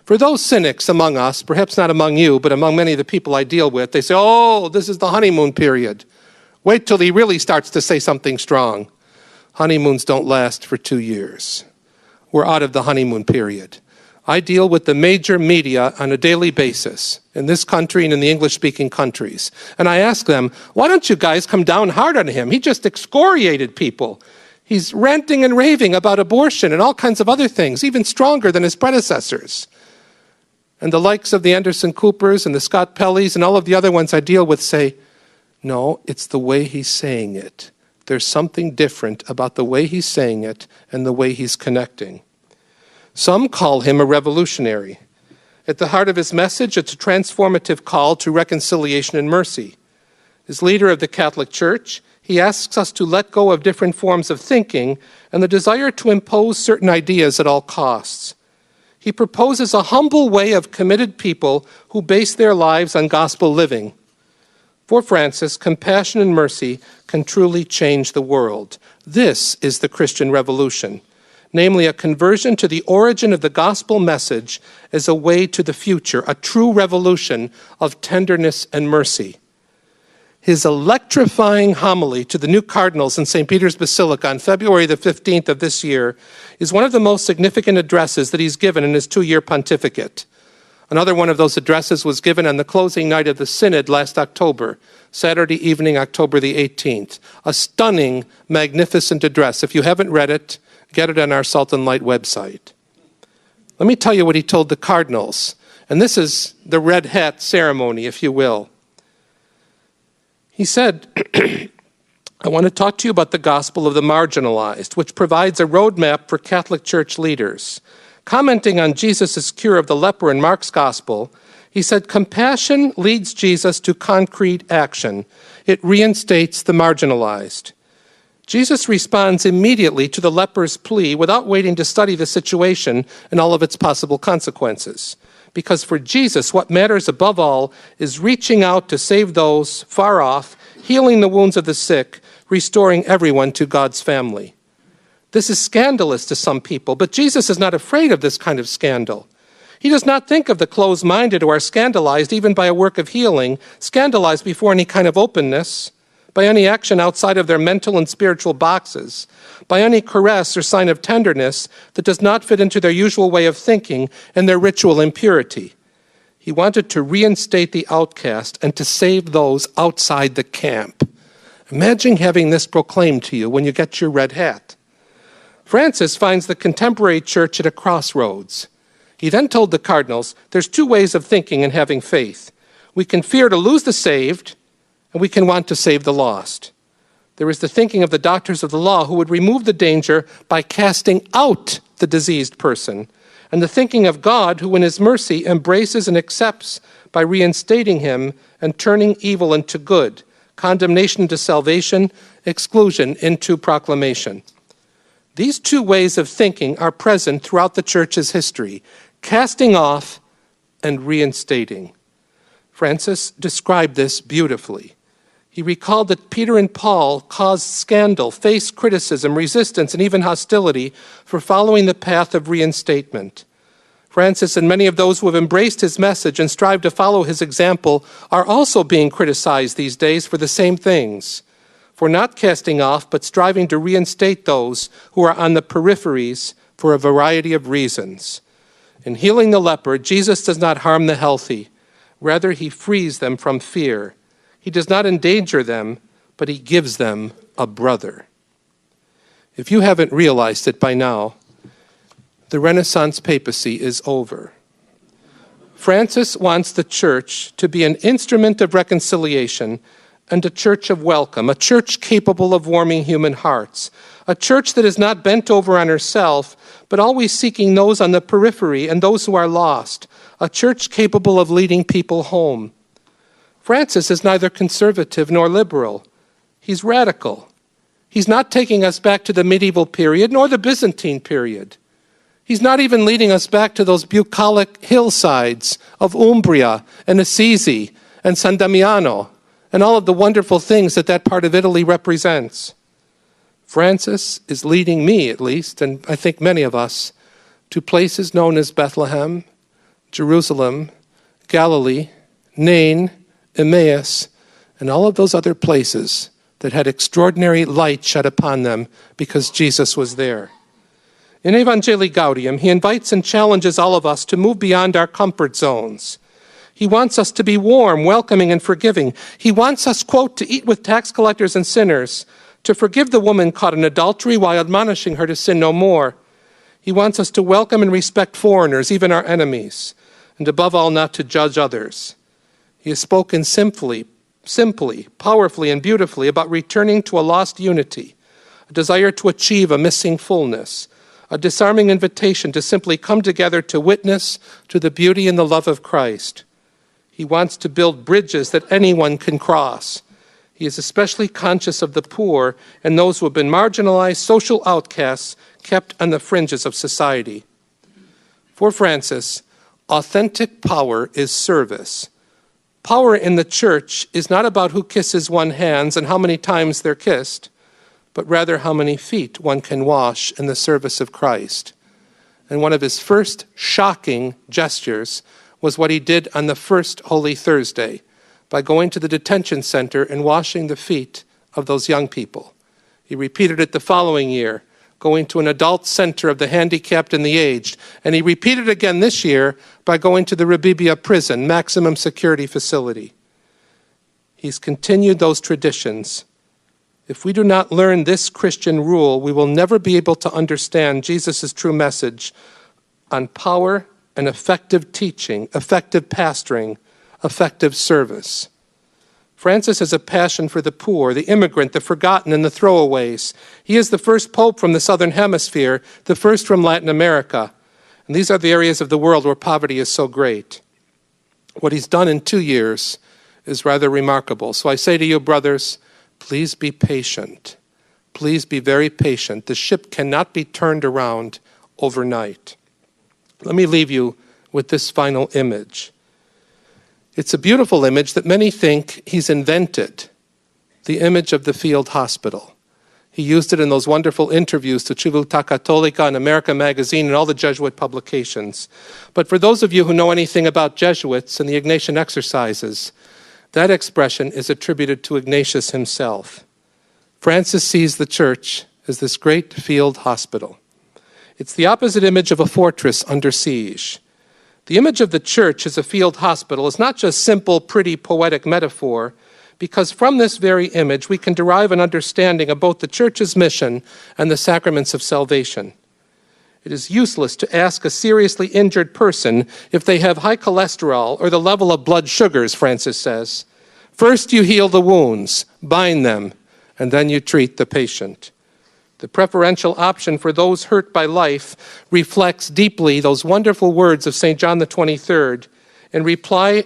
For those cynics among us, perhaps not among you, but among many of the people I deal with, they say, "Oh, this is the honeymoon period. Wait till he really starts to say something strong." Honeymoons don't last for 2 years. We're out of the honeymoon period. I deal with the major media on a daily basis in this country and in the English-speaking countries. And I ask them, why don't you guys come down hard on him? He just excoriated people. He's ranting and raving about abortion and all kinds of other things, even stronger than his predecessors. And the likes of the Anderson Coopers and the Scott Pellys and all of the other ones I deal with say, no, it's the way he's saying it. There's something different about the way he's saying it and the way he's connecting. Some call him a revolutionary. At the heart of his message, it's a transformative call to reconciliation and mercy. As leader of the Catholic Church, he He asks us to let go of different forms of thinking and the desire to impose certain ideas at all costs. He proposes a humble way of committed people who base their lives on gospel living. For Francis, compassion and mercy can truly change the world. This is the Christian revolution, namely a conversion to the origin of the gospel message as a way to the future, a true revolution of tenderness and mercy. His electrifying homily to the new cardinals in St. Peter's Basilica on February the 15th of this year is one of the most significant addresses that he's given in his 2-year pontificate. Another one of those addresses was given on the closing night of the Synod last October, Saturday evening, October the 18th. A stunning, magnificent address. If you haven't read it, get it on our Salt and Light website. Let me tell you what he told the cardinals. And this is the red hat ceremony, if you will. He said, I want to talk to you about the gospel of the marginalized, which provides a roadmap for Catholic Church leaders. Commenting on Jesus' cure of the leper in Mark's gospel, he said, compassion leads Jesus to concrete action. It reinstates the marginalized. Jesus responds immediately to the leper's plea without waiting to study the situation and all of its possible consequences. Because for Jesus, what matters above all is reaching out to save those far off, healing the wounds of the sick, restoring everyone to God's family. This is scandalous to some people, but Jesus is not afraid of this kind of scandal. He does not think of the closed-minded who are scandalized even by a work of healing, scandalized before any kind of openness, by any action outside of their mental and spiritual boxes, by any caress or sign of tenderness that does not fit into their usual way of thinking and their ritual impurity. He wanted to reinstate the outcast and to save those outside the camp. Imagine having this proclaimed to you when you get your red hat. Francis finds the contemporary church at a crossroads. He then told the cardinals, there's 2 ways of thinking and having faith. We can fear to lose the saved, and we can want to save the lost. There is the thinking of the doctors of the law who would remove the danger by casting out the diseased person, and the thinking of God who in his mercy embraces and accepts by reinstating him and turning evil into good, condemnation into salvation, exclusion into proclamation. These 2 ways of thinking are present throughout the church's history, casting off and reinstating. Francis described this beautifully. He recalled that Peter and Paul caused scandal, faced criticism, resistance, and even hostility for following the path of reinstatement. Francis and many of those who have embraced his message and strive to follow his example are also being criticized these days for the same things, for not casting off but striving to reinstate those who are on the peripheries for a variety of reasons. In healing the leper, Jesus does not harm the healthy. Rather, he frees them from fear. He does not endanger them, but he gives them a brother. If you haven't realized it by now, the Renaissance papacy is over. Francis wants the church to be an instrument of reconciliation and a church of welcome, a church capable of warming human hearts, a church that is not bent over on herself, but always seeking those on the periphery and those who are lost, a church capable of leading people home. Francis is neither conservative nor liberal. He's radical. He's not taking us back to the medieval period nor the Byzantine period. He's not even leading us back to those bucolic hillsides of Umbria and Assisi and San Damiano and all of the wonderful things that that part of Italy represents. Francis is leading me, at least, and I think many of us, to places known as Bethlehem, Jerusalem, Galilee, Nain, Emmaus, and all of those other places that had extraordinary light shed upon them because Jesus was there. In Evangelii Gaudium, he invites and challenges all of us to move beyond our comfort zones. He wants us to be warm, welcoming, and forgiving. He wants us, quote, to eat with tax collectors and sinners, to forgive the woman caught in adultery while admonishing her to sin no more. He wants us to welcome and respect foreigners, even our enemies, and above all, not to judge others. He has spoken simply, powerfully, and beautifully about returning to a lost unity, a desire to achieve a missing fullness, a disarming invitation to simply come together to witness to the beauty and the love of Christ. He wants to build bridges that anyone can cross. He is especially conscious of the poor and those who have been marginalized, social outcasts, kept on the fringes of society. For Francis, authentic power is service. Power in the church is not about who kisses one's hands and how many times they're kissed, but rather how many feet one can wash in the service of Christ. And one of his first shocking gestures was what he did on the first Holy Thursday by going to the detention center and washing the feet of those young people. He repeated it the following year, going to an adult center of the handicapped and the aged. And he repeated it again this year by going to the Rabibia prison, maximum security facility. He's continued those traditions. If we do not learn this Christian rule, we will never be able to understand Jesus' true message on power and effective teaching, effective pastoring, effective service. Francis has a passion for the poor, the immigrant, the forgotten, and the throwaways. He is the first pope from the Southern Hemisphere, the first from Latin America. And these are the areas of the world where poverty is so great. What he's done in 2 years is rather remarkable. So I say to you, brothers, please be patient. Please be very patient. The ship cannot be turned around overnight. Let me leave you with this final image. It's a beautiful image that many think he's invented, the image of the field hospital. He used it in those wonderful interviews to Civiltà Cattolica and America Magazine and all the Jesuit publications. But for those of you who know anything about Jesuits and the Ignatian exercises, that expression is attributed to Ignatius himself. Francis sees the church as this great field hospital. It's the opposite image of a fortress under siege. The image of the church as a field hospital is not just simple, pretty, poetic metaphor, because from this very image we can derive an understanding of both the church's mission and the sacraments of salvation. It is useless to ask a seriously injured person if they have high cholesterol or the level of blood sugars, Francis says. First you heal the wounds, bind them, and then you treat the patient. The preferential option for those hurt by life reflects deeply those wonderful words of St. John the 23rd in reply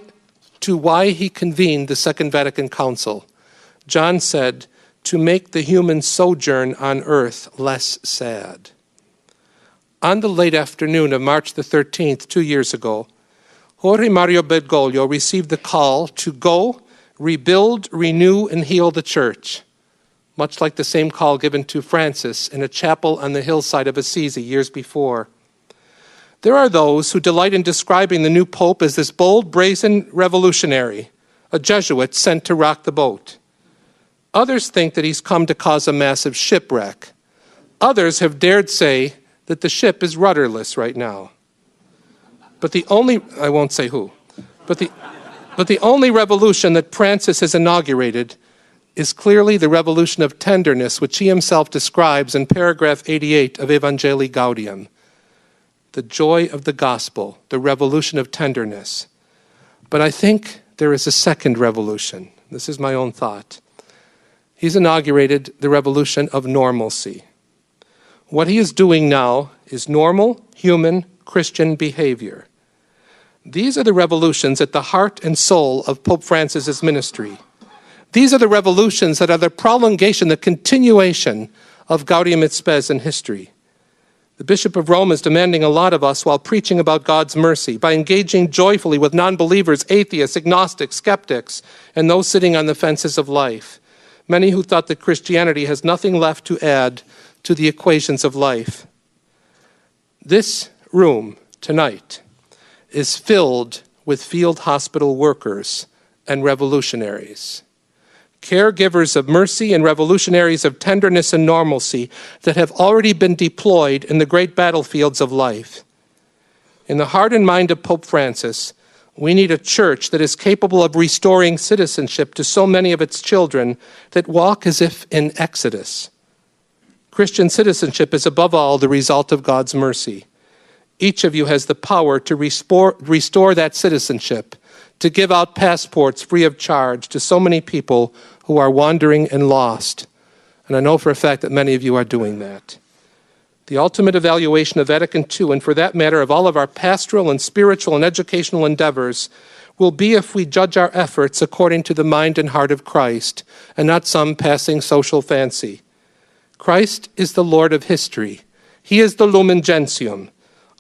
to why he convened the Second Vatican Council. John said, to make the human sojourn on earth less sad. On the late afternoon of March the 13th, 2 years ago, Jorge Mario Bergoglio received the call to go, rebuild, renew, and heal the church, much like the same call given to Francis in a chapel on the hillside of Assisi years before. There are those who delight in describing the new pope as this bold, brazen revolutionary, a Jesuit sent to rock the boat. Others think that he's come to cause a massive shipwreck. Others have dared say that the ship is rudderless right now. But the only, I won't say who, but the only revolution that Francis has inaugurated is clearly the revolution of tenderness, which he himself describes in paragraph 88 of Evangelii Gaudium. The joy of the gospel, the revolution of tenderness. But I think there is a second revolution. This is my own thought. He's inaugurated the revolution of normalcy. What he is doing now is normal, human, Christian behavior. These are the revolutions at the heart and soul of Pope Francis's ministry. These are the revolutions that are the prolongation, the continuation of Gaudium et Spes in history. The Bishop of Rome is demanding a lot of us while preaching about God's mercy, by engaging joyfully with non-believers, atheists, agnostics, skeptics, and those sitting on the fences of life. Many who thought that Christianity has nothing left to add to the equations of life. This room tonight is filled with field hospital workers and revolutionaries. Caregivers of mercy and revolutionaries of tenderness and normalcy that have already been deployed in the great battlefields of life. In the heart and mind of Pope Francis, we need a church that is capable of restoring citizenship to so many of its children that walk as if in Exodus. Christian citizenship is above all the result of God's mercy. Each of you has the power to restore that citizenship, to give out passports free of charge to so many people who are wandering and lost. And I know for a fact that many of you are doing that. The ultimate evaluation of Vatican II, and for that matter of all of our pastoral and spiritual and educational endeavors, will be if we judge our efforts according to the mind and heart of Christ and not some passing social fancy. Christ is the Lord of history. He is the Lumen Gentium.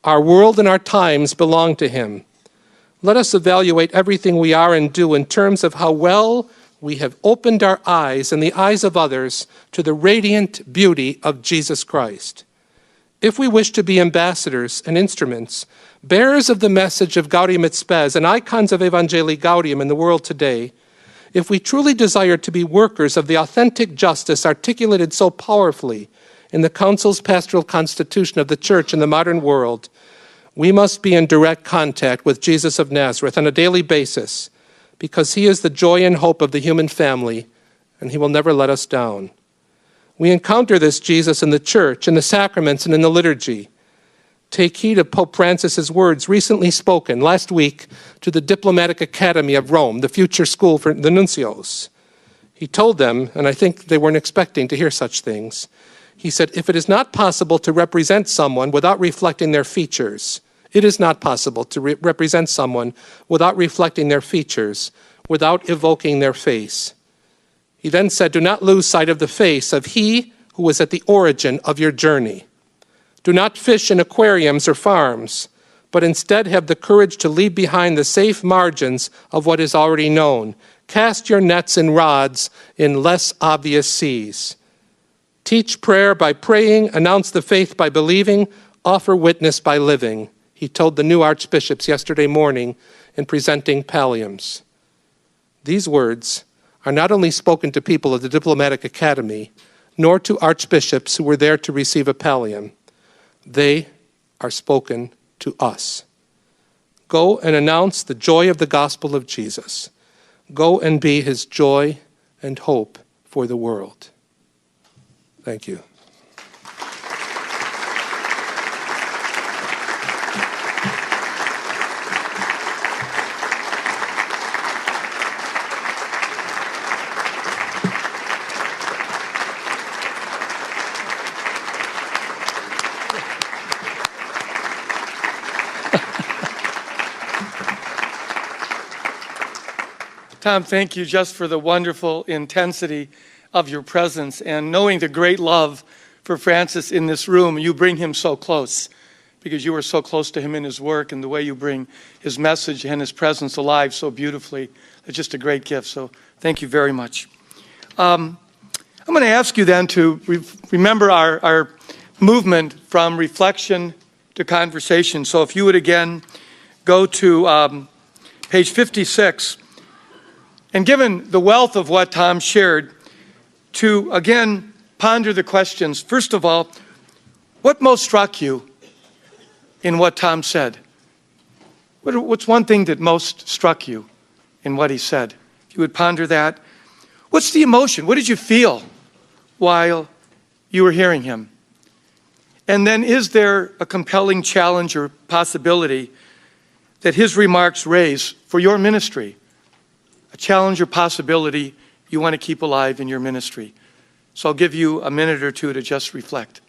Our world and our times belong to him. Let us evaluate everything we are and do in terms of how well we have opened our eyes and the eyes of others to the radiant beauty of Jesus Christ. If we wish to be ambassadors and instruments, bearers of the message of Gaudium et Spes and icons of Evangelii Gaudium in the world today, if we truly desire to be workers of the authentic justice articulated so powerfully in the Council's pastoral constitution of the Church in the modern world, we must be in direct contact with Jesus of Nazareth on a daily basis, because he is the joy and hope of the human family, and he will never let us down. We encounter this Jesus in the church, in the sacraments, and in the liturgy. Take heed of Pope Francis's words recently spoken last week to the Diplomatic Academy of Rome, the future school for the nuncios. He told them, and I think they weren't expecting to hear such things, he said, if it is not possible to represent someone without reflecting their features, it is not possible to represent someone without reflecting their features, without evoking their face. He then said, do not lose sight of the face of he who is at the origin of your journey. Do not fish in aquariums or farms, but instead have the courage to leave behind the safe margins of what is already known. Cast your nets and rods in less obvious seas. Teach prayer by praying, announce the faith by believing, offer witness by living, he told the new archbishops yesterday morning in presenting palliums. These words are not only spoken to people of the Diplomatic Academy, nor to archbishops who were there to receive a pallium. They are spoken to us. Go and announce the joy of the gospel of Jesus. Go and be his joy and hope for the world. Thank you. Tom, thank you just for the wonderful intensity of your presence and knowing the great love for Francis in this room. You bring him so close because you are so close to him in his work and the way you bring his message and his presence alive so beautifully. It's just a great gift, so thank you very much. I'm going to ask you then to remember our movement from reflection to conversation. So if you would again go to page 56, and given the wealth of what Tom shared, to again ponder the questions. First of all, what most struck you in what Tom said? What's one thing that most struck you in what he said? If you would ponder that. What's the emotion? What did you feel while you were hearing him? And then is there a compelling challenge or possibility that his remarks raise for your ministry? A challenge or possibility you want to keep alive in your ministry. So I'll give you a minute or two to just reflect.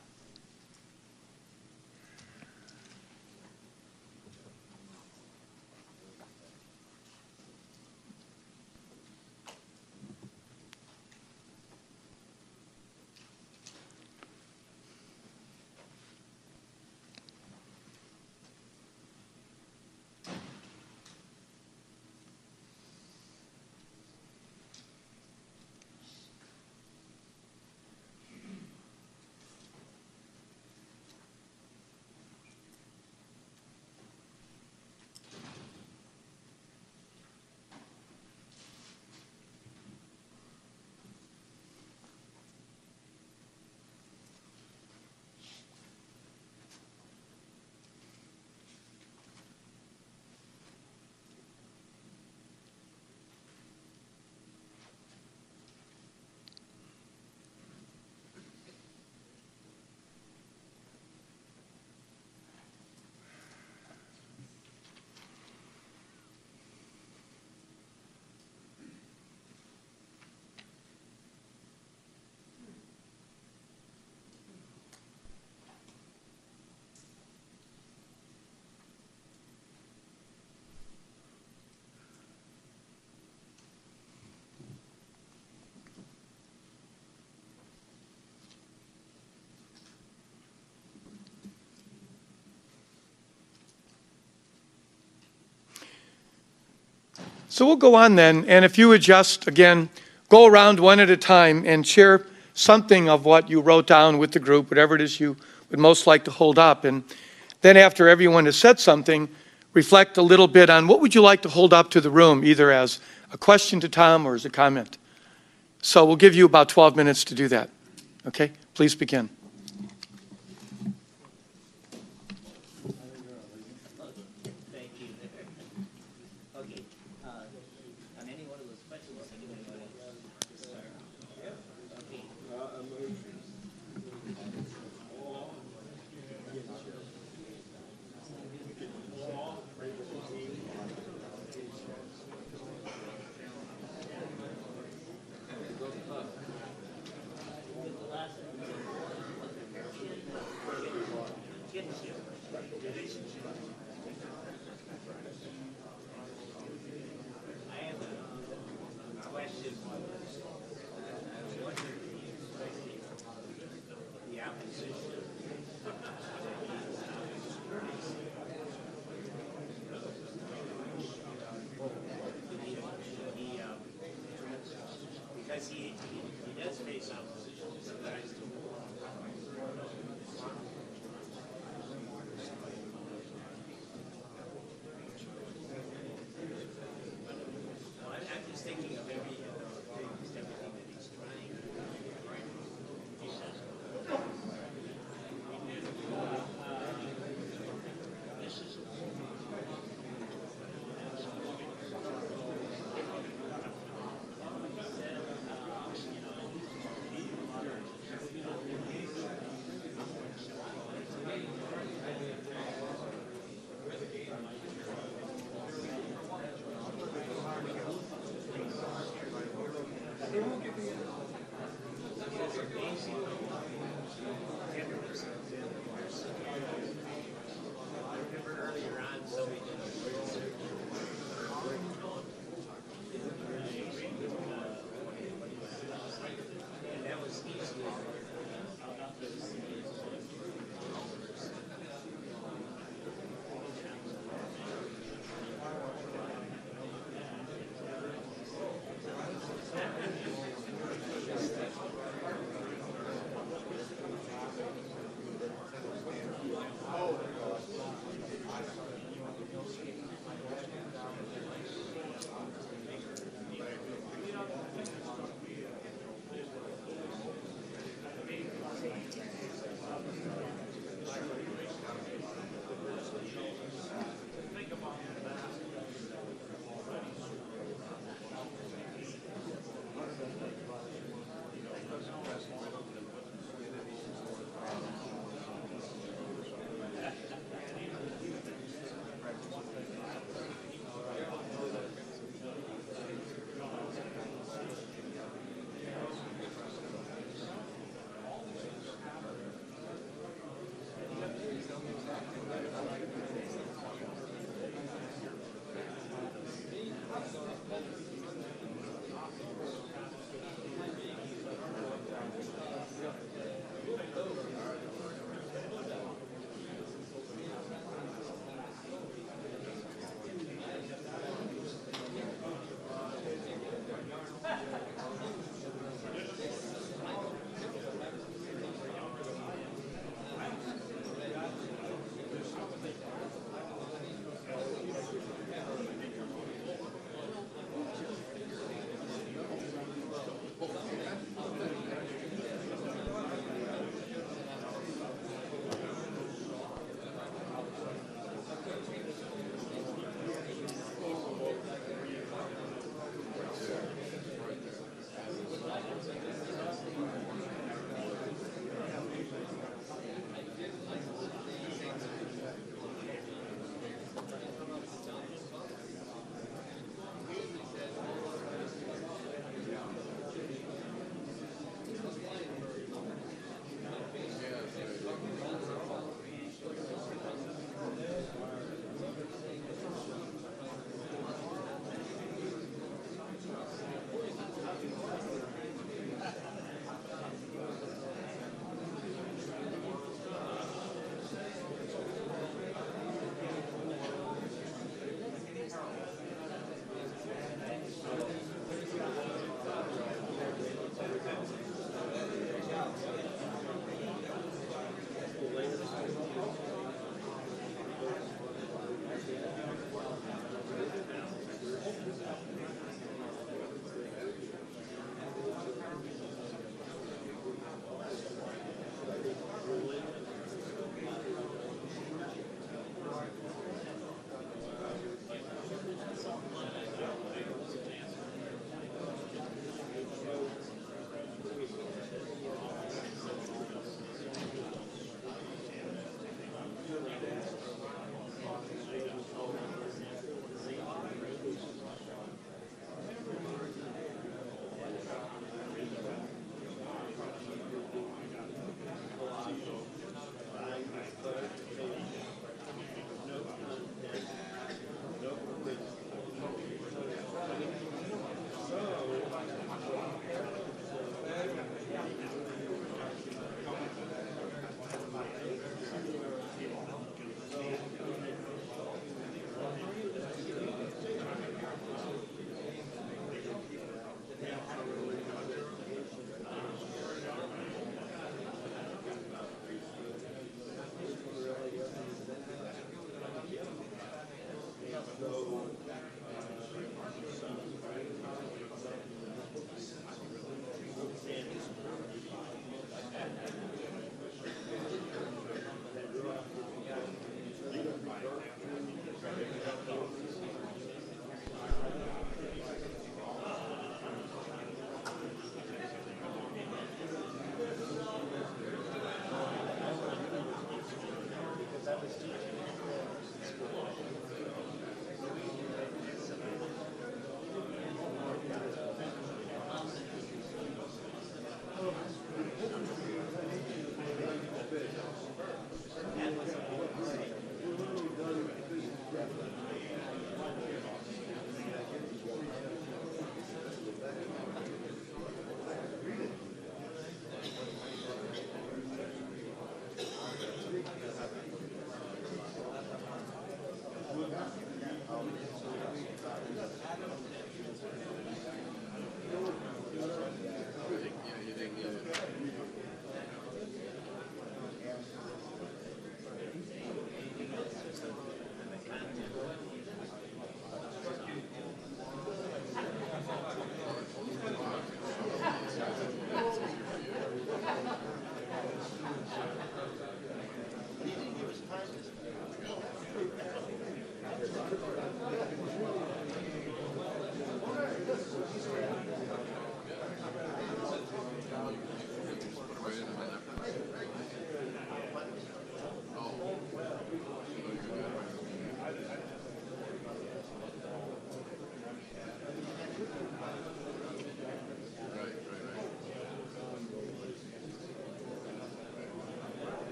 So we'll go on then, and if you would just, again, go around one at a time and share something of what you wrote down with the group, whatever it is you would most like to hold up. And then after everyone has said something, reflect a little bit on what would you like to hold up to the room, either as a question to Tom or as a comment. So we'll give you about 12 minutes to do that. Okay, please begin.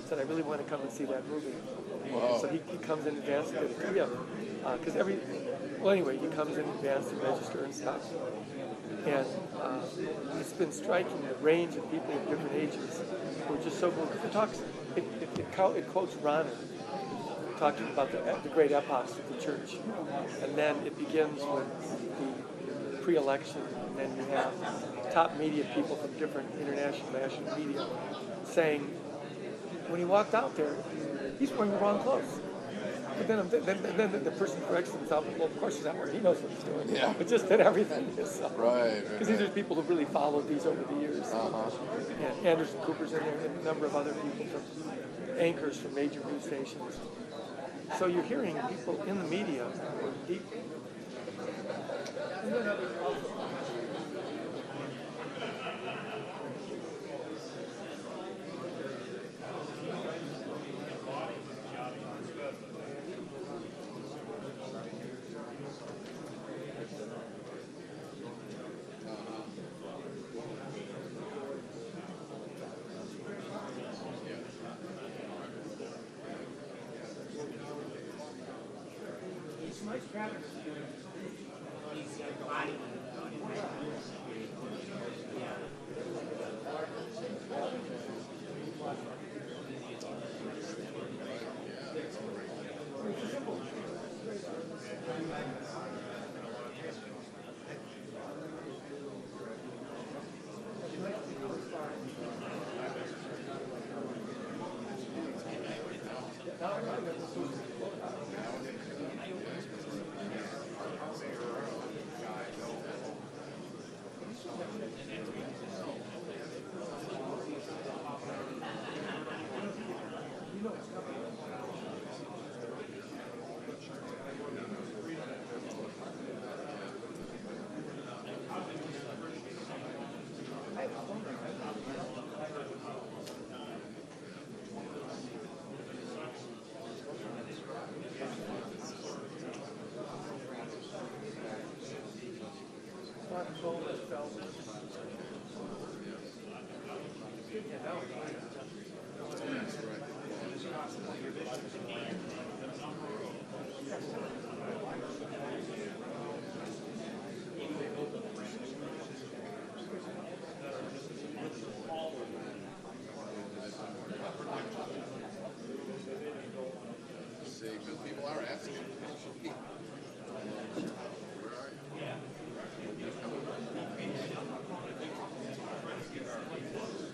Said, I really want to come and see that movie. Wow. So he comes in advance to get a because anyway, he comes in advance to register and stuff. And it's been striking the range of people of different ages who are just so cool. Because it quotes Ronner talking about the great epochs of the church. And then it begins with the pre-election, and then you have top media people from different international, national media saying, when he walked out there, he's wearing the wrong clothes. But then the person corrects himself, well, of course he's not wearing, he knows what he's doing. Yeah. But just that everything is. Right. Because these are people who really followed these over the years. Uh-huh. And Anderson Cooper's in there, and a number of other people from anchors from major news stations. So you're hearing people in the media who are deep. And then others also. See, because people are asking. Where are you?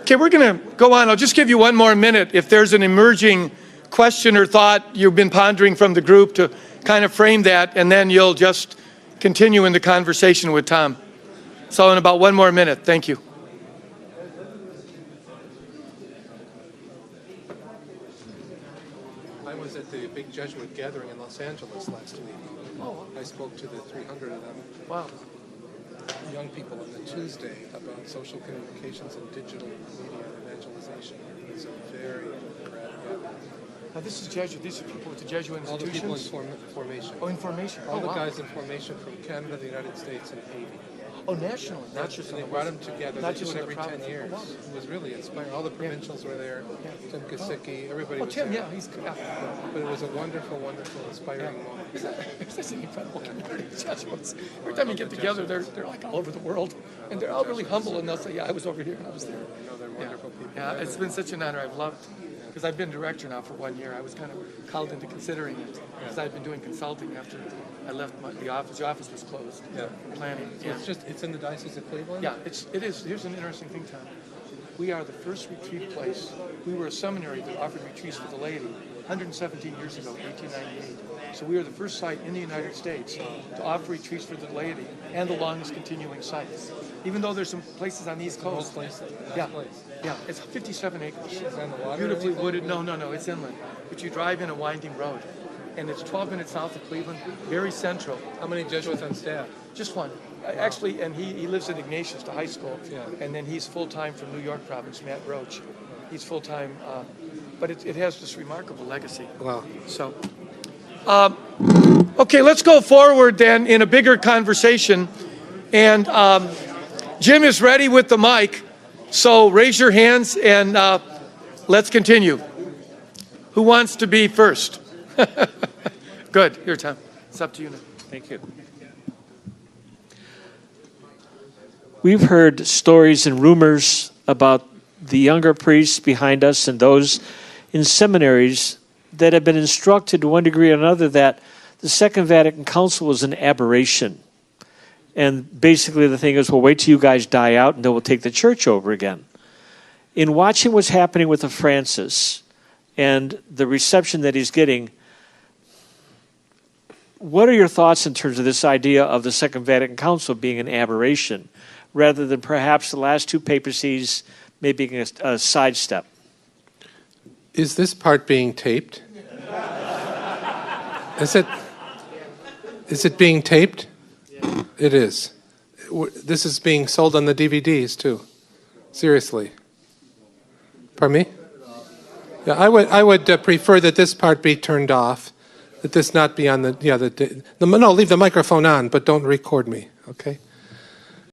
Okay, we're going to go on. I'll just give you one more minute. If there's an emerging question or thought you've been pondering from the group to kind of frame that, and then you'll just continue in the conversation with Tom. So in about one more minute. Thank you. I was at the big Jesuit gathering in Los Angeles last week. Oh, I spoke to the 300 of them, wow. young people, on the Tuesday about social communications and digital media evangelization. It was a very rad gathering. Now, this is Jesuit. These are people with the Jesuit All the people in institutions. formation. Oh, in formation. All the wow. guys in formation from Canada, the United States, and Haiti. Oh, nationally, not just And on they the brought West. them together. Not They just do it in the every 10 province. years. Oh, wow. It was really inspiring. All the provincials were there. Tim Kosicki, everybody Oh, was Tim, there. yeah, he's But it was a wonderful, wonderful, inspiring moment. It's such an incredible community of Jesuits. Every time you get together, they're like all over the world, and they're all really humble, and they'll say, "Yeah, I was over here and I was there." I know they're wonderful people. Yeah, it's been such an honor. I've loved, because I've been director now for 1 year. I was kind of called into considering it because I've been doing consulting after I left the office. The office was closed. Yeah. Planning. So it's in the Diocese of Cleveland? Yeah, it is. Here's an interesting thing, Tom. We are the first retreat place. We were a seminary that offered retreats for the laity 117 years ago, 1898. So we are the first site in the United States to offer retreats for the laity and the longest continuing sites. Even though there's some places on the East Coast. Place. Yeah, yeah, it's 57 acres. Is it on the water? Beautifully wooded. No, it's inland. But you drive in a winding road. And it's 12 minutes south of Cleveland, very central. How many Jesuits on staff? Just one. Actually, and he lives at Ignatius, the high school. Yeah. And then he's full-time from New York province, Matt Roach. He's full-time, but it has this remarkable legacy. Wow. So, okay, let's go forward then in a bigger conversation. And Jim is ready with the mic. So raise your hands and let's continue. Who wants to be first? Good. Here, Tom. It's up to you now. Thank you. We've heard stories and rumors about the younger priests behind us and those in seminaries that have been instructed to one degree or another that the Second Vatican Council was an aberration. And basically the thing is, well, wait till you guys die out and then we'll take the church over again. In watching what's happening with the Francis and the reception that he's getting, what are your thoughts in terms of this idea of the Second Vatican Council being an aberration, rather than perhaps the last two papacies maybe being a sidestep? Is this part being taped? Is it being taped? It is. This is being sold on the DVDs too. Seriously. Pardon me? Yeah, I would prefer that this part be turned off. That this not be on the no, leave the microphone on, but don't record me, okay?